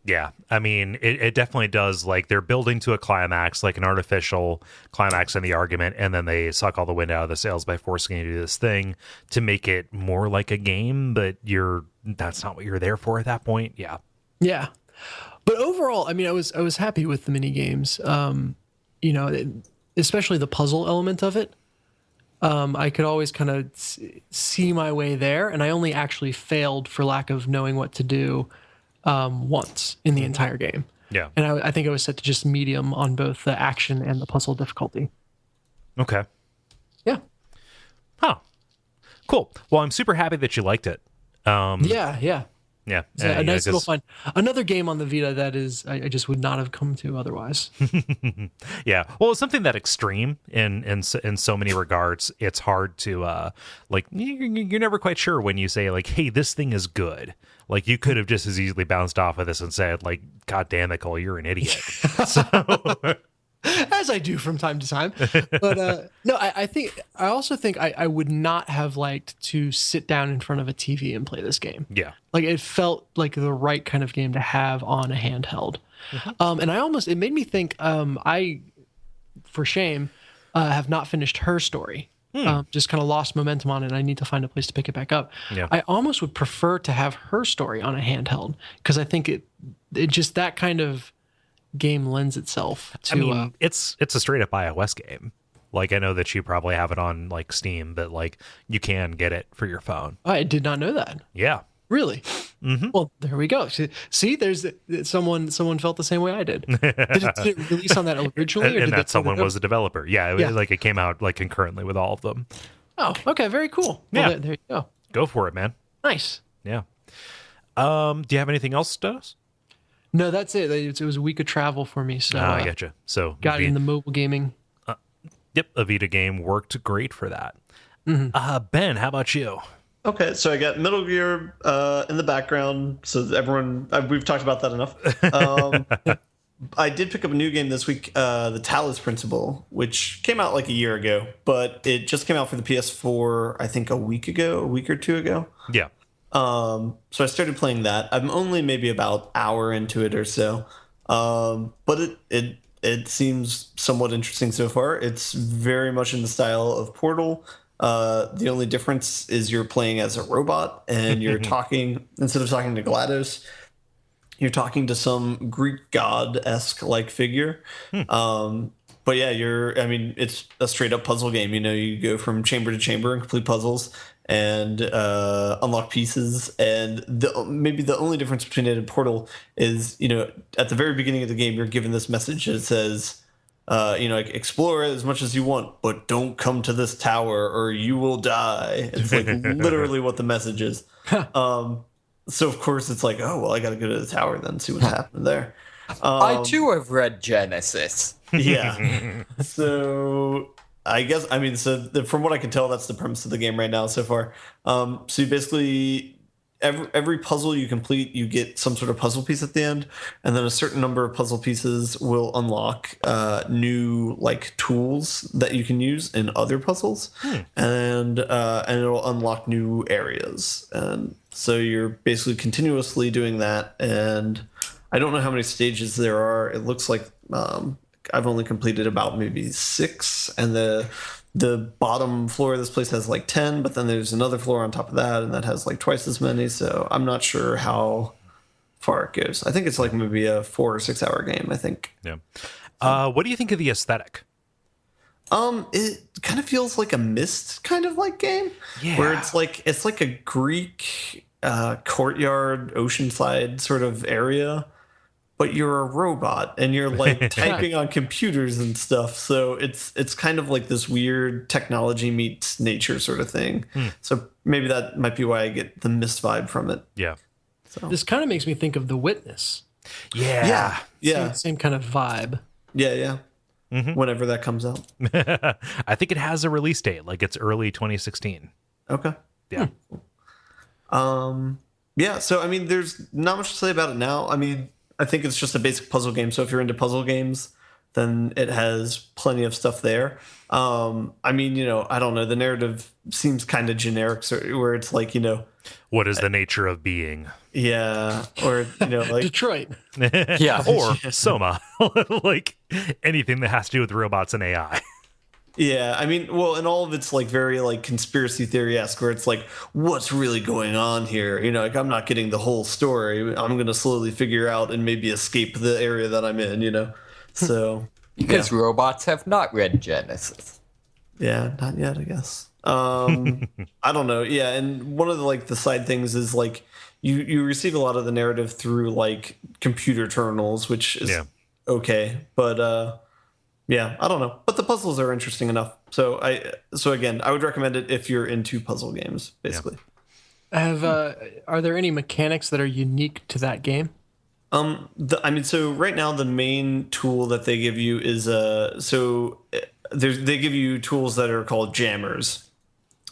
Yeah, I mean, it definitely does. Like they're building to a climax, like an artificial climax in the argument, and then they suck all the wind out of the sails by forcing you to do this thing to make it more like a game, but that's not what you're there for at that point. Yeah. Yeah. But overall, I mean, I was happy with the mini games. Especially the puzzle element of it. I could always kind of see my way there, and I only actually failed for lack of knowing what to do once in the entire game. Yeah. And I think I was set to just medium on both the action and the puzzle difficulty. Okay. Yeah. Huh. Cool. Well, I'm super happy that you liked it. Yeah. Yeah. It's a nice little fun. Another game on the Vita that is I just would not have come to otherwise. Yeah. Well, it's something that extreme in so many regards. It's hard to you're never quite sure when you say like, hey, this thing is good. Like you could have just as easily bounced off of this and said like, God damn it, Kole, you're an idiot. So as I do from time to time. But no, I also think I would not have liked to sit down in front of a TV and play this game. Yeah. Like it felt like the right kind of game to have on a handheld. And it made me think, I, for shame, have not finished Her Story. Just kind of lost momentum on it. And I need to find a place to pick it back up. Yeah. I almost would prefer to have Her Story on a handheld because I think it just that kind of game lends itself to. I mean, it's a straight up iOS game. Like I know that you probably have it on like Steam, but like you can get it for your phone. I did not know that. Yeah. Really? Well, there we go. See, there's someone felt the same way I did. Did it release on that originally? And that someone was a developer. Yeah, it came out like concurrently with all of them. Oh, okay, very cool. Yeah. Well, there you go. Go for it, man. Nice. Yeah. Do you have anything else, Dennis? No, that's it. It was a week of travel for me, so I getcha. So got in the mobile gaming. Yep, a Vita game worked great for that. Ben, how about you? Okay, so I got Metal Gear in the background, so everyone we've talked about that enough. I did pick up a new game this week, the Talos Principle, which came out like a year ago, but it just came out for the PS4, I think a week or two ago. Yeah. So I started playing that. I'm only maybe about an hour into it or so, but it seems somewhat interesting so far. It's very much in the style of Portal. The only difference is you're playing as a robot and you're talking, instead of talking to GLaDOS, you're talking to some Greek god-esque like figure. But yeah, it's a straight up puzzle game. You go from chamber to chamber and complete puzzles and unlock pieces. And maybe the only difference between it and Portal is, at the very beginning of the game, you're given this message that says, explore as much as you want, but don't come to this tower or you will die. It's like literally what the message is. So of course it's like, oh, well, I got to go to the tower then, see what's happening there. I too have read Genesis. Yeah. So I guess, from what I can tell, that's the premise of the game right now so far. So you basically, every puzzle you complete, you get some sort of puzzle piece at the end, and then a certain number of puzzle pieces will unlock new like tools that you can use in other puzzles, and it'll unlock new areas. And so you're basically continuously doing that, and I don't know how many stages there are. It looks like I've only completed about maybe 6, and the bottom floor of this place has like 10, but then there's another floor on top of that, and that has like twice as many. So I'm not sure how far it goes. I think it's like maybe a 4 or 6 hour game, I think. Yeah. What do you think of the aesthetic? It kind of feels like a Myst kind of like game, where it's like a Greek courtyard, oceanside sort of area, but you're a robot and you're like typing on computers and stuff. So it's kind of like this weird technology meets nature sort of thing. So maybe that might be why I get the Myst vibe from it. Yeah. So. This kind of makes me think of The Witness. Yeah. Same kind of vibe. Yeah. Whenever that comes out. I think it has a release date, like it's early 2016. Okay. Yeah. Yeah, so there's not much to say about it now. I think it's just a basic puzzle game. So if you're into puzzle games, then it has plenty of stuff there. I don't know. The narrative seems kind of generic, where it's like, what is the nature of being? Yeah, or like Detroit. Yeah, or Soma, like anything that has to do with robots and AI. Yeah, and all of it's like very like conspiracy theory-esque, where it's like, what's really going on here? Like I'm not getting the whole story. I'm going to slowly figure out and maybe escape the area that I'm in, So because robots have not read Genesis. Yeah, not yet, I guess. I don't know. Yeah, and one of the side things is like you receive a lot of the narrative through like computer terminals, which is okay, but yeah, I don't know, but the puzzles are interesting enough. So again, I would recommend it if you're into puzzle games, basically. Are there any mechanics that are unique to that game? So right now the main tool that they give you is they give you tools that are called jammers,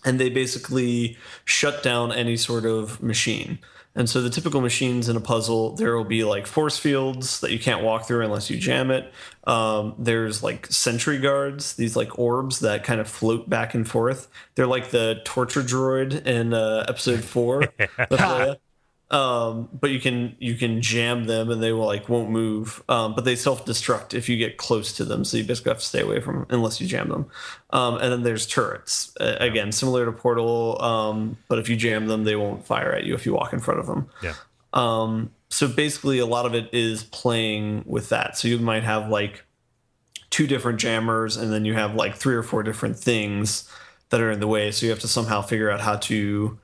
and they basically shut down any sort of machine. And so the typical machines in a puzzle, there will be like force fields that you can't walk through unless you jam it. There's like sentry guards, these like orbs that kind of float back and forth. They're like the torture droid in episode 4. But you can jam them and they won't move. But they self-destruct if you get close to them. So you basically have to stay away from them unless you jam them. And then there's turrets, again, similar to Portal. But if you jam them, they won't fire at you if you walk in front of them. Yeah. So basically a lot of it is playing with that. So you might have like 2 different jammers, and then you have like 3 or 4 different things that are in the way. So you have to somehow figure out how to,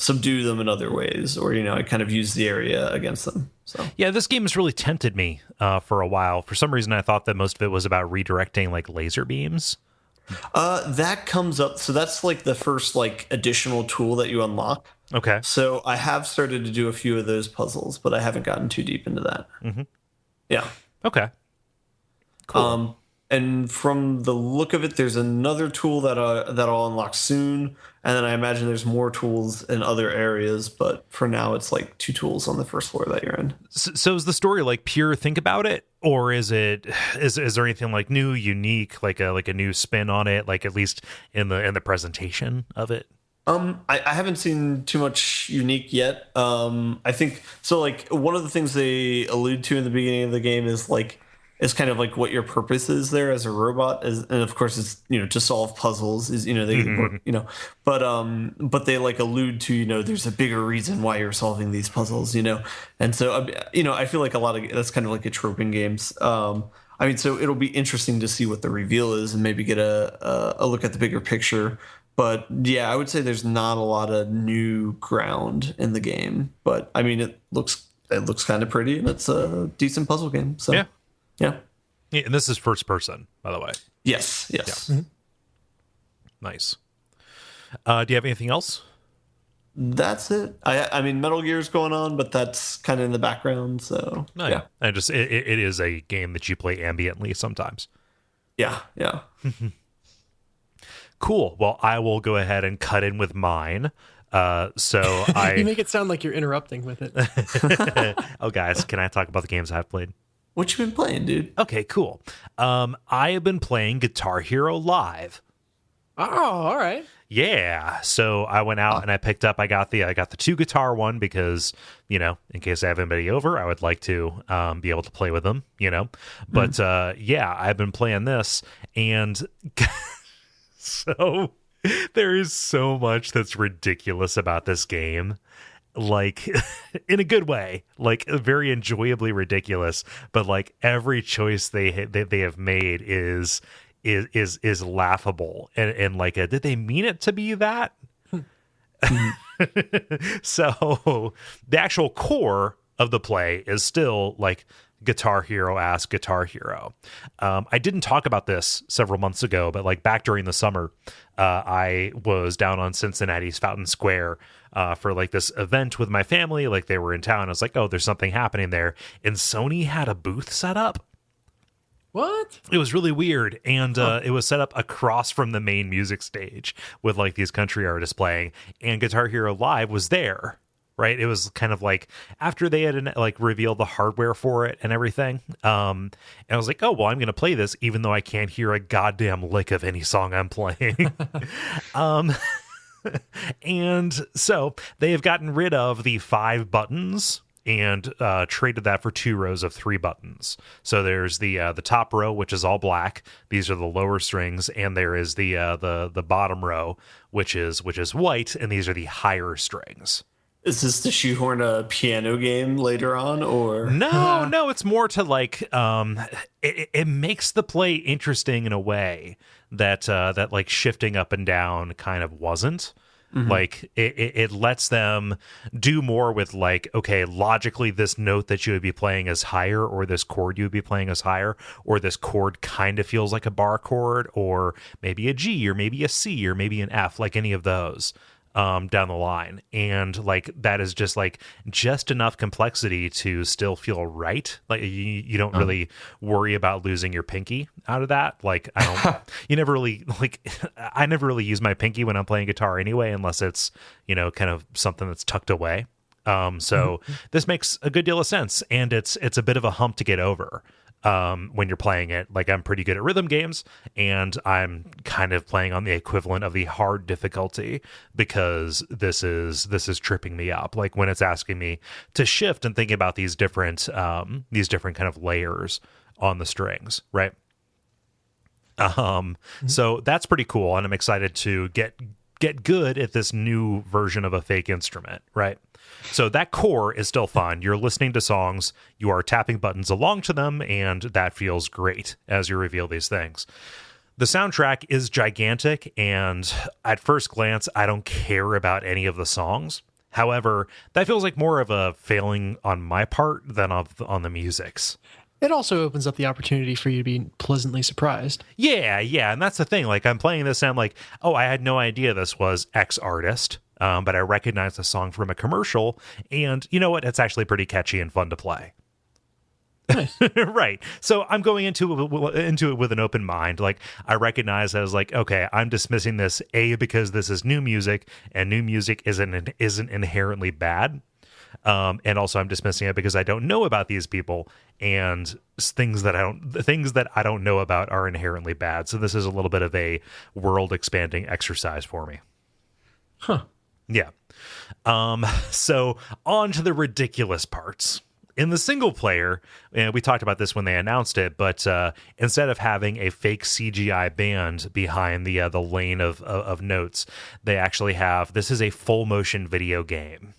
subdue them in other ways, or I kind of use the area against them. So yeah, this game has really tempted me for a while. For some reason, I thought that most of it was about redirecting like laser beams. That comes up. So that's like the first like additional tool that you unlock. Okay. So I have started to do a few of those puzzles, but I haven't gotten too deep into that. Mm-hmm. Yeah. Okay. Cool. And from the look of it, there's another tool that I'll unlock soon, and then I imagine there's more tools in other areas. But for now, it's like 2 tools on the first floor that you're in. So is the story like pure think about it, or is there anything like new, unique, like a new spin on it, like at least in the presentation of it? I haven't seen too much unique yet. I think so. Like one of the things they allude to in the beginning of the game is kind of like what your purpose is there as a robot, and of course it's to solve puzzles. Is they work, but they like allude to there's a bigger reason why you're solving these puzzles, and so I feel like a lot of that's kind of like a trope in games. I mean, so it'll be interesting to see what the reveal is and maybe get a look at the bigger picture. But yeah, I would say there's not a lot of new ground in the game. But I mean, it looks kind of pretty, and it's a decent puzzle game. So yeah. And this is first person, by the way. Yes. Yeah. Mm-hmm. Nice. Do you have anything else? That's it. I mean, Metal Gear's going on, but that's kind of in the background. So yeah. And just it is a game that you play ambiently sometimes. Yeah. Cool. Well, I will go ahead and cut in with mine. You make it sound like you're interrupting with it. Oh, guys, can I talk about the games I've played? What you been playing, dude? Okay, cool. I have been playing Guitar Hero Live. Oh, all right. Yeah. So I went out and I picked up. I got the 2-guitar one because in case I have anybody over, I would like to be able to play with them. But yeah, I've been playing this and. So there is so much that's ridiculous about this game, like in a good way, like very enjoyably ridiculous. But like every choice they have made is laughable and like did they mean it to be that? So the actual core of the play is still like Guitar Hero ass Guitar Hero. I didn't talk about this several months ago, but like back during the summer, I was down on Cincinnati's Fountain Square for like this event with my family. Like they were in town. I was like, oh, there's something happening there. And Sony had a booth set up. What? It was really weird. And it was set up across from the main music stage with like these country artists playing, and Guitar Hero Live was there. Right, it was kind of like after they had like revealed the hardware for it and everything. And I was like, oh well, I'm going to play this even though I can't hear a goddamn lick of any song I'm playing. And so they have gotten rid of the 5 buttons and traded that for 2 rows of 3 buttons. So there's the top row, which is all black. These are the lower strings, and there is the bottom row, which is white, and these are the higher strings. Is this to shoehorn a piano game later on, or no? It's more to like it makes the play interesting in a way that like shifting up and down kind of wasn't. Mm-hmm. Like it lets them do more with like, okay, logically this note that you would be playing is higher, or this chord you would be playing is higher, or this chord kind of feels like a bar chord, or maybe a G, or maybe a C, or maybe an F, like any of those. Down the line, and like that is just enough complexity to still feel right. Like you don't really worry about losing your pinky out of that. Like I never really use my pinky when I'm playing guitar anyway, unless it's kind of something that's tucked away. So this makes a good deal of sense, and it's a bit of a hump to get over. When you're playing it, like I'm pretty good at rhythm games, and I'm kind of playing on the equivalent of the hard difficulty because this is tripping me up. Like when it's asking me to shift and think about these different kind of layers on the strings, right? So that's pretty cool, and I'm excited to get good at this new version of a fake instrument, right? So that core is still fun. You're listening to songs, you are tapping buttons along to them, and that feels great as you reveal these things. The soundtrack is gigantic, and at first glance, I don't care about any of the songs. However, that feels like more of a failing on my part than on the music's. It also opens up the opportunity for you to be pleasantly surprised. Yeah, and that's the thing. Like, I'm playing this and I'm like, oh, I had no idea this was X artist, but I recognized the song from a commercial, and you know what? It's actually pretty catchy and fun to play. Nice. Right. So I'm going into it with an open mind. Like, I recognize I was like, okay, I'm dismissing this because this is new music, and new music isn't inherently bad. And also I'm dismissing it because I don't know about these people, and things that I don't know about are inherently bad. So this is a little bit of a world expanding exercise for me. Huh. Yeah. So on to the ridiculous parts. In the single player, and we talked about this when they announced it, but instead of having a fake CGI band behind the lane of notes, they actually have, this is a full motion video game.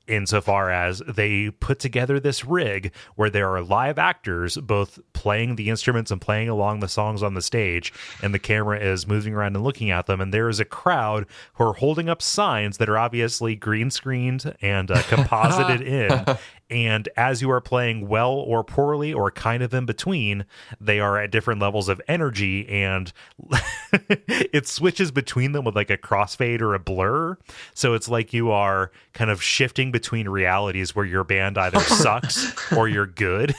Insofar as they put together this rig where there are live actors both playing the instruments and playing along the songs on the stage, and the camera is moving around and looking at them, and there is a crowd who are holding up signs that are obviously green screened and composited in. And as you are playing well or poorly or kind of in between, they are at different levels of energy, and it switches between them with like a crossfade or a blur. So it's like you are kind of shifting between realities where your band either sucks or you're good.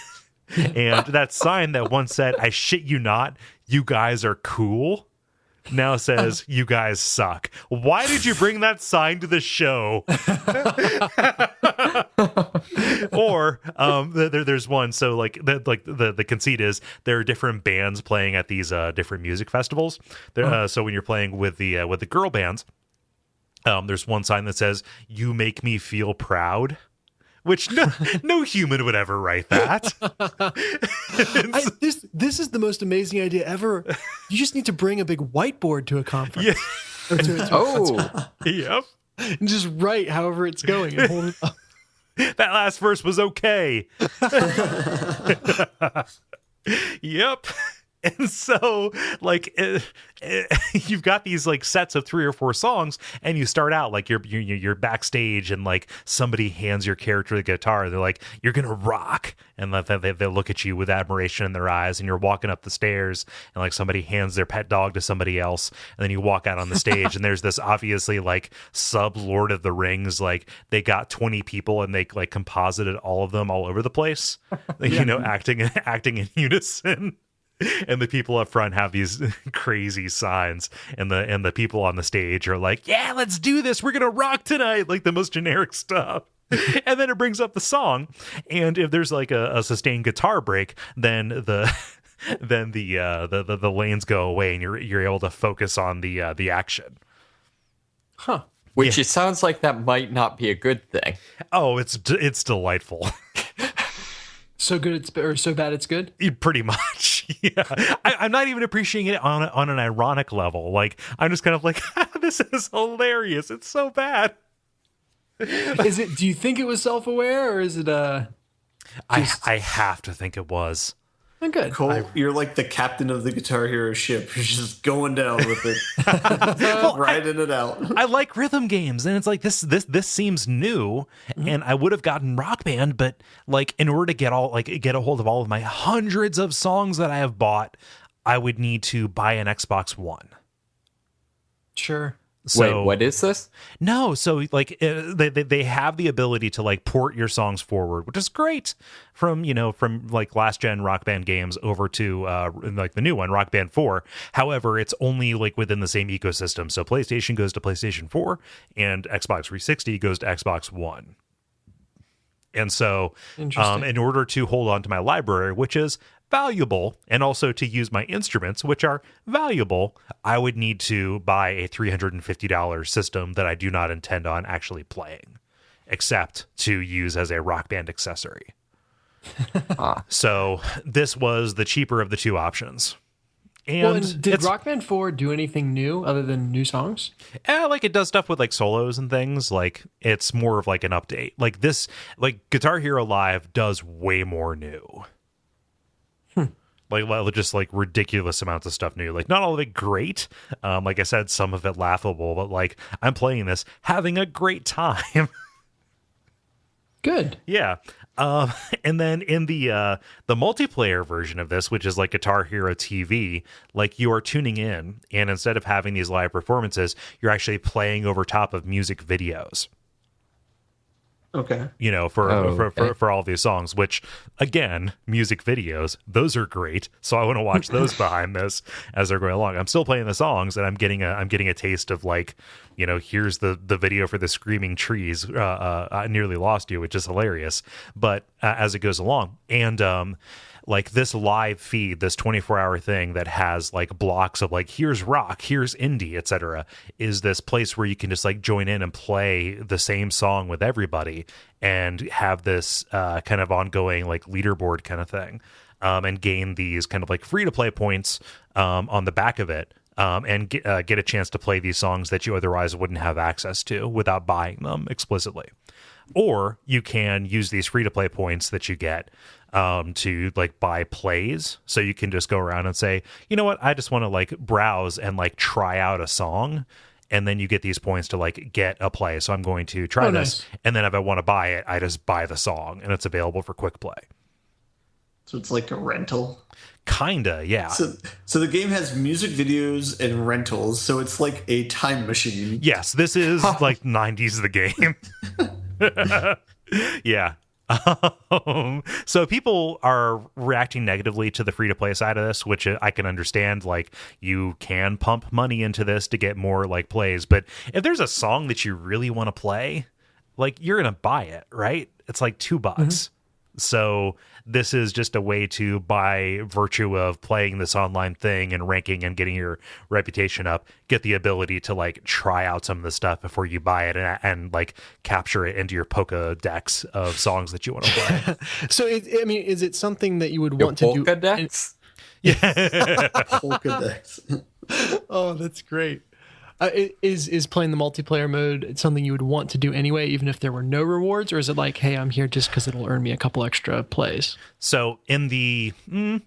And that sign that once said, "I shit you not, you guys are cool," now says, "You guys suck." Why did you bring that sign to the show? Or there's one. So the conceit is there are different bands playing at these different music festivals. So when you're playing with the girl bands, there's one sign that says, "You make me feel proud." Which no human would ever write that. This is the most amazing idea ever. You just need to bring a big whiteboard to a conference. Yeah. Yep. And just write however it's going. And hold it up. That last verse was okay. Yep. And so, like, you've got these like sets of 3 or 4 songs, and you start out like you're backstage, and like somebody hands your character the guitar. They're like, "You're gonna rock," and they look at you with admiration in their eyes. And you're walking up the stairs, and like somebody hands their pet dog to somebody else, and then you walk out on the stage, and there's this obviously like sub Lord of the Rings, like they got 20 people and they like composited all of them all over the place, you know, acting in unison. And the people up front have these crazy signs, and the people on the stage are like, "Yeah, let's do this. We're gonna rock tonight," like the most generic stuff. And then it brings up the song, and if there's like a sustained guitar break, then the lanes go away, and you're able to focus on the action. Huh. Which it sounds like that might not be a good thing. Oh, it's delightful. So good or so bad it's good? Pretty much, yeah. I'm not even appreciating it on an ironic level. Like, I'm just kind of like, this is hilarious. It's so bad. Is it? Do you think it was self-aware, or is it I have to think it was. I'm good. Cole, you're like the captain of the Guitar Hero ship. You're just going down with it, riding it out. I like rhythm games, and it's like this seems new, and I would have gotten Rock Band, but like in order to get a hold of all of my hundreds of songs that I have bought, I would need to buy an Xbox One. Sure. So, wait, what is this? No, so like they have the ability to like port your songs forward, which is great from like last gen Rock Band games over to like the new one, Rock Band 4. However, it's only like within the same ecosystem. So PlayStation goes to PlayStation 4 and Xbox 360 goes to Xbox One. And so in order to hold on to my library, which is valuable, and also to use my instruments, which are valuable, I would need to buy a $350 system that I do not intend on actually playing, except to use as a Rock Band accessory. So this was the cheaper of the two options. And did Rock Band 4 do anything new other than new songs? Like it does stuff with like solos and things. Like it's more of like an update. Like this, like Guitar Hero Live does way more new. like just like ridiculous amounts of stuff new. Like not all of it great. Like I said, some of it laughable, but like I'm playing this, having a great time. Good. Yeah. And then in the multiplayer version of this, which is like Guitar Hero TV, like you are tuning in, and instead of having these live performances, you're actually playing over top of music videos. Okay. You know, for all these songs, which again, music videos, those are great. So I want to watch those behind this as they're going along. I'm still playing the songs, and I'm getting a taste of like, you know, here's the video for the screaming trees. I nearly lost you, which is hilarious. But as it goes along, and like this live feed, this 24-hour thing that has like blocks of like, here's rock, here's indie, etc., is this place where you can just like join in and play the same song with everybody and have this kind of ongoing like leaderboard kind of thing, and gain these kind of like free to play points on the back of it, and get a chance to play these songs that you otherwise wouldn't have access to without buying them explicitly. Or you can use these free to play points that you get to like buy plays. So you can just go around and say, you know what, I just want to like browse and like try out a song. And then you get these points to like get a play. So I'm going to try this. Nice. And then if I want to buy it, I just buy the song, and it's available for quick play. So it's like a rental. Kinda, yeah. So the game has music videos and rentals. So it's like a time machine. Yes, this is like 90s the game. Yeah. So people are reacting negatively to the free-to-play side of this, which I can understand. Like, you can pump money into this to get more like plays, but if there's a song that you really want to play, like, you're gonna buy it, right? It's like $2. Mm-hmm. So this is just a way to, by virtue of playing this online thing and ranking and getting your reputation up, get the ability to like try out some of the stuff before you buy it, and like capture it into your Pokédex of songs that you want to play. So is it something that you would want to do? Pokédex? Yeah. Pokédex. Oh, that's great. Is playing the multiplayer mode something you would want to do anyway, even if there were no rewards, or is it like, hey, I'm here just because it'll earn me a couple extra plays? So in the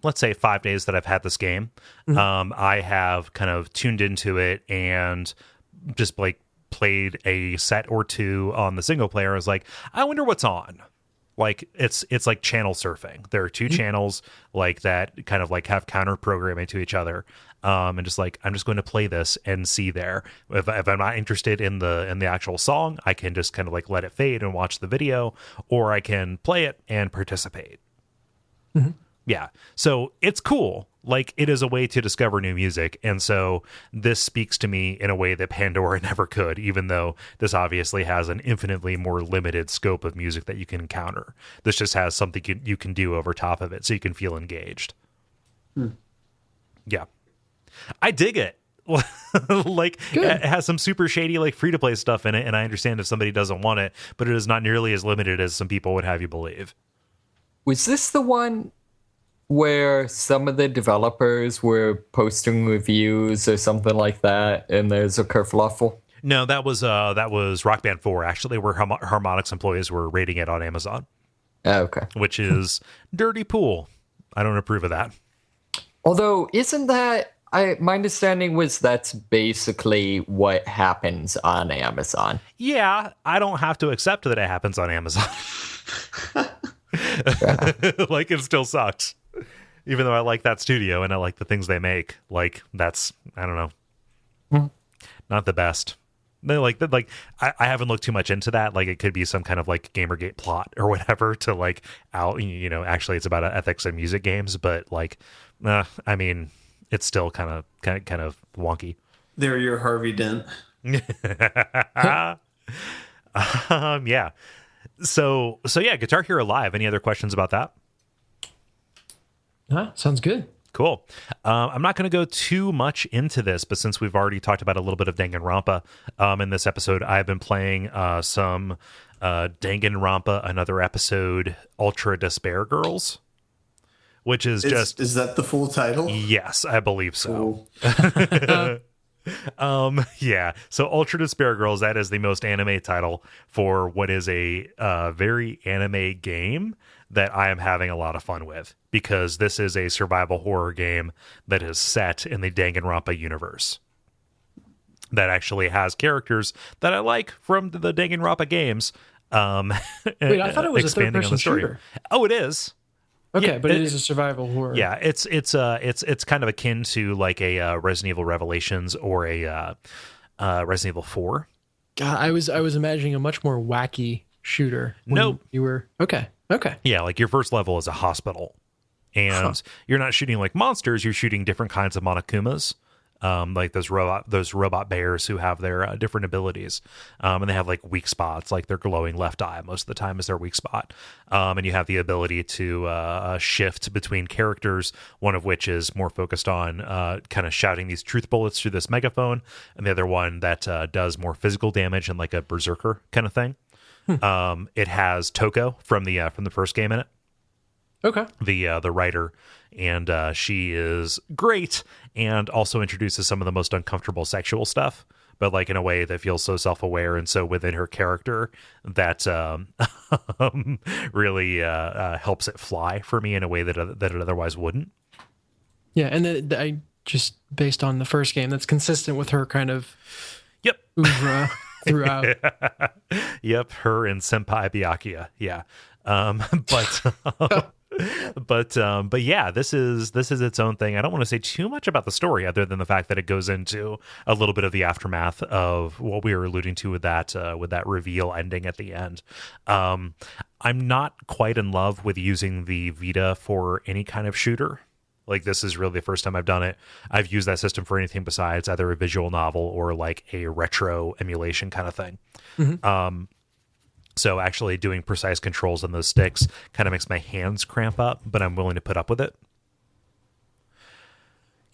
let's say 5 days that I've had this game, mm-hmm. I have kind of tuned into it and just like played a set or two on the single player. I was like, I wonder what's on. Like it's like channel surfing. There are two mm-hmm. channels like that kind of like have counter programming to each other. And just like, I'm just going to play this and see there. If I'm not interested in the actual song, I can just kind of like let it fade and watch the video, or I can play it and participate. Mm-hmm. Yeah. So it's cool. Like, it is a way to discover new music. And so this speaks to me in a way that Pandora never could, even though this obviously has an infinitely more limited scope of music that you can encounter. This just has something you can do over top of it so you can feel engaged. Yeah. I dig it. Like, good. It has some super shady, like, free-to-play stuff in it, and I understand if somebody doesn't want it, but it is not nearly as limited as some people would have you believe. Was this the one where some of the developers were posting reviews or something like that, and there's a kerfluffle? No, that was Rock Band 4, actually, where Harmonix employees were rating it on Amazon. Oh, okay. Which is dirty pool. I don't approve of that. Although, isn't that... my understanding was that's basically what happens on Amazon. Yeah, I don't have to accept that it happens on Amazon. Like, it still sucks. Even though I like that studio and I like the things they make. Like, that's, I don't know, not the best. I haven't looked too much into that. Like, it could be some kind of like Gamergate plot or whatever to like actually it's about ethics in music games, but like, I mean, it's still kind of wonky. They're your Harvey Dent. Yeah. So yeah, Guitar Hero Live. Any other questions about that? Sounds good. Cool. I'm not going to go too much into this, but since we've already talked about a little bit of Danganronpa in this episode, I've been playing some Danganronpa, another episode, Ultra Despair Girls. Which is that the full title? Yes, I believe so. Cool. Yeah. So Ultra Despair Girls, that is the most anime title for what is a very anime game that I am having a lot of fun with, because this is a survival horror game that is set in the Danganronpa universe. That actually has characters that I like from the Danganronpa games. Wait, I thought it was a third-person shooter. Oh, it is. Okay, Yeah, but it is a survival horror. Yeah, it's kind of akin to like a Resident Evil Revelations or a Resident Evil 4. God, I was imagining a much more wacky shooter. Nope. You were okay. Yeah, like your first level is a hospital, and you're not shooting like monsters. You're shooting different kinds of Monokumas. Like those robot bears who have their different abilities, and they have like weak spots, like their glowing left eye most of the time is their weak spot, and you have the ability to shift between characters, one of which is more focused on kind of shouting these truth bullets through this megaphone, and the other one that does more physical damage and like a berserker kind of thing. It has Toko from the first game in it. Okay. The writer, and she is great, and also introduces some of the most uncomfortable sexual stuff, but like in a way that feels so self-aware and so within her character that really helps it fly for me in a way that it otherwise wouldn't. Yeah, and I just based on the first game, that's consistent with her kind of oeuvre throughout. Yep, her and Senpai Byakuya. Yeah, but yeah, this is its own thing. I don't want to say too much about the story other than the fact that it goes into a little bit of the aftermath of what we were alluding to with that reveal ending at the end. I'm not quite in love with using the Vita for any kind of shooter. Like, this is really the first time I've done it. I've used that system for anything besides either a visual novel or like a retro emulation kind of thing. Mm-hmm. So actually doing precise controls on those sticks kind of makes my hands cramp up, but I'm willing to put up with it.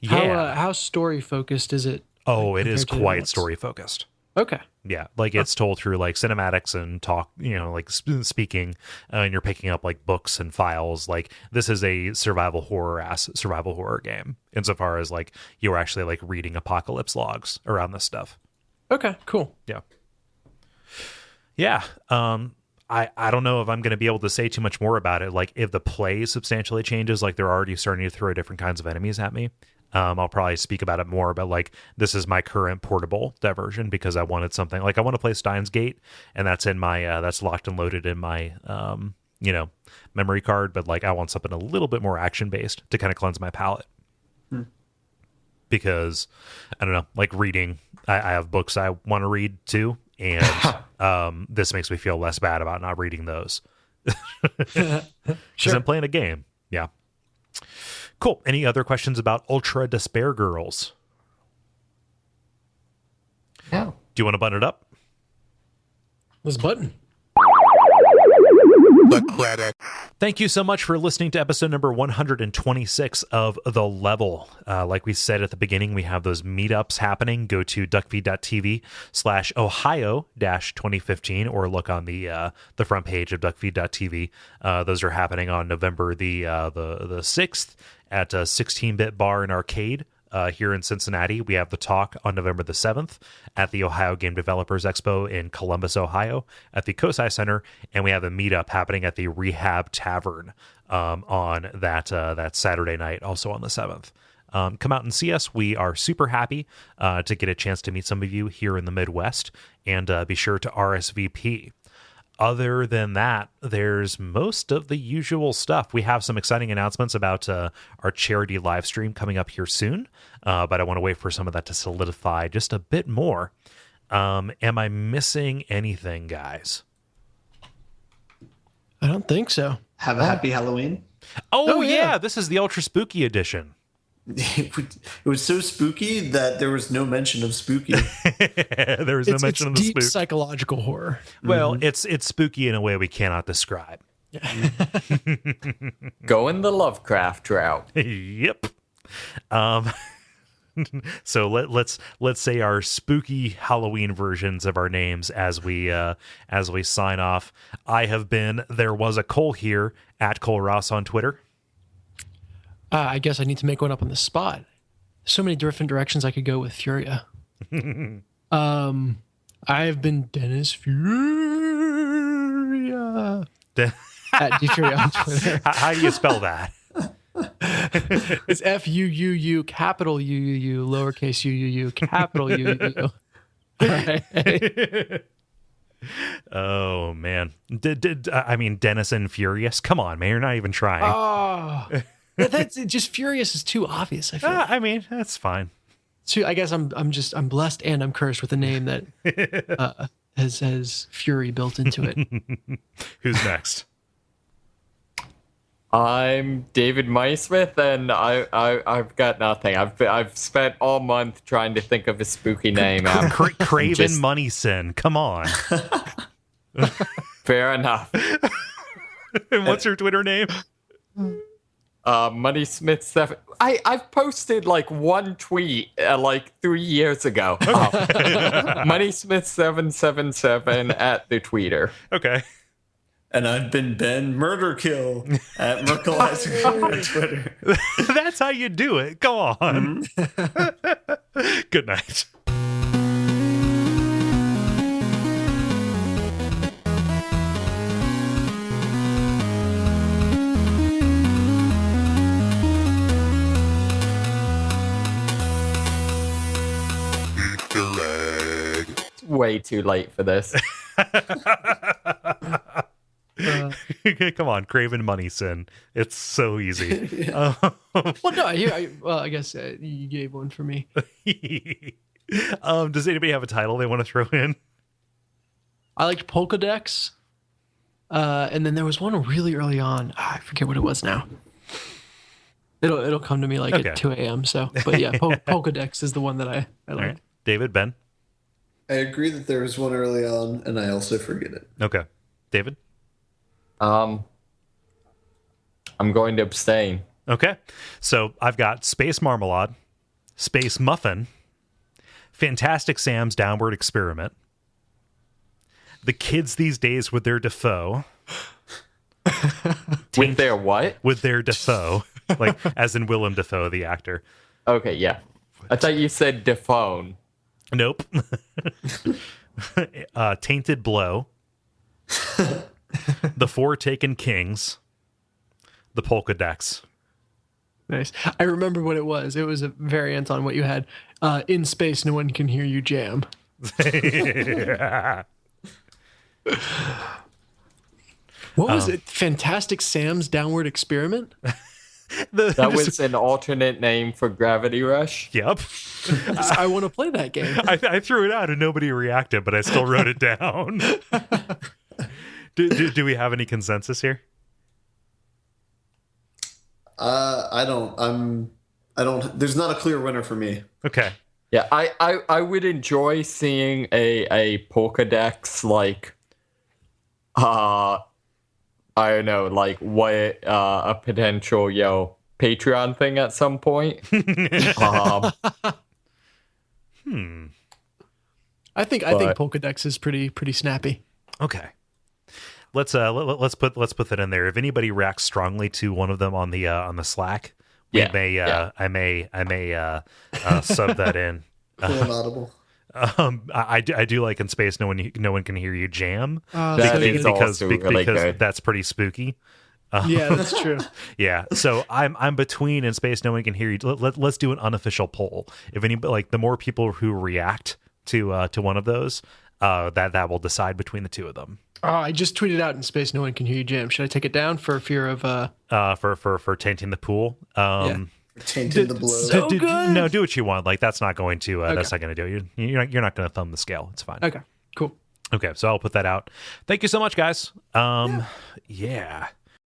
Yeah. How story focused is it? Oh, it is quite story focused. Okay. Yeah, like it's told through like cinematics and talk, like speaking, and you're picking up like books and files. Like, this is a survival horror game insofar as like you're actually like reading apocalypse logs around this stuff. Okay, cool. Yeah. I don't know if I'm going to be able to say too much more about it. Like, if the play substantially changes, like they're already starting to throw different kinds of enemies at me. I'll probably speak about it more, but like, this is my current portable diversion because I wanted something like I want to play Steins Gate, and that's in my that's locked and loaded in my memory card. But like, I want something a little bit more action based to kind of cleanse my palate. Because I don't know, like reading, I have books I want to read too, and this makes me feel less bad about not reading those because I'm playing a game. Yeah. Cool. Any other questions about Ultra Despair Girls? No. Do you want to button it up? Let's button. Thank you so much for listening to episode number 126 of The Level. Like we said at the beginning, we have those meetups happening. Go to duckfeed.tv/Ohio-2015 or look on the front page of Duckfeed.tv. Those are happening on November the 6th at a 16-bit bar and arcade. Here in Cincinnati. We have the talk on November the 7th at the Ohio Game Developers Expo in Columbus, Ohio at the COSI Center, and we have a meetup happening at the Rehab Tavern on that Saturday night, also on the 7th. Come out and see us. We are super happy to get a chance to meet some of you here in the Midwest, and be sure to RSVP. Other than that, there's most of the usual stuff. We have some exciting announcements about our charity live stream coming up here soon, but I want to wait for some of that to solidify just a bit more. Am I missing anything, guys? I don't think so. Have a happy Halloween. Oh yeah, this is the Ultra Spooky edition. It was so spooky that there was no mention of spooky. There was no mention of the deep spook. Psychological horror. Well, it's spooky in a way we cannot describe. Going the Lovecraft route. Yep. So let's say our spooky Halloween versions of our names as we sign off. I have been There Was a Kole here at Kole Ross on Twitter. I guess I need to make one up on the spot. So many different directions I could go with Furia. have been Dennis Furia at DFuria on Twitter. How do you spell that? It's FUUU, capital UUU, lowercase UUU, capital UUU. Right. Oh man, I mean Dennis and Furious? Come on, man, you're not even trying. Oh, that's just Furious is too obvious. I feel. I mean, that's fine. So I guess I'm blessed and I'm cursed with a name that has Fury built into it. Who's next? I'm David Mysmith, and I've got nothing. I've spent all month trying to think of a spooky name. Craven Moneyson. Come on. Fair enough. And what's your Twitter name? Moneysmith7. I've posted like one tweet like 3 years ago. Moneysmith777 at the tweeter. Okay. And I've been Ben Murderkill at Merkleiser on Twitter. That's how you do it. Go on. Mm-hmm. Good night. It's way too late for this. Come on, Craven Moneyson. It's so easy. Yeah. Well, no, I guess you gave one for me. Does anybody have a title they want to throw in? I liked Polkadex. And then there was one really early on. I forget what it was now. It'll come to me like at 2 a.m. So, but yeah, Polkadex is the one that I like. Right. David, Ben? I agree that there was one early on, and I also forget it. Okay. David? I'm going to abstain. Okay. So I've got Space Marmalade, Space Muffin, Fantastic Sam's Downward Experiment, The Kids These Days with Their Defoe. With their what? With their Defoe. Like, as in Willem Dafoe, the actor. Okay, yeah. I thought you said Defoe. Nope. Tainted Blow. The Four Taken Kings. The Polkadex. Nice. I remember what it was. It was a variant on what you had. In space, no one can hear you jam. What was it? Fantastic Sam's Downward Experiment? That was an alternate name for Gravity Rush. Yep. I want to play that game. I threw it out and nobody reacted, but I still wrote it down. Do we have any consensus here? I don't. There's not a clear winner for me. Okay. Yeah, I would enjoy seeing a Polkadex like, I don't know, like what a potential Patreon thing at some point. I think Polkadex is pretty snappy. Okay. Let's put that in there. If anybody reacts strongly to one of them on the Slack, I may sub that in. Audible. I do like In Space No One Can Hear You jam. Because that's pretty spooky. Yeah, that's true. Yeah, so I'm between In Space No One Can Hear You. Let's do an unofficial poll. If anybody, like, the more people who react to one of those, that will decide between the two of them. Oh, I just tweeted out In Space No One Can Hear You jam. Should I take it down for fear of for tainting the pool? Yeah. Tainted the blow. So good. No, do what you want. Like, that's not going to that's not going to do it. You're not going to thumb the scale. It's fine. Okay, cool. Okay, so I'll put that out. Thank you so much, guys. Yeah.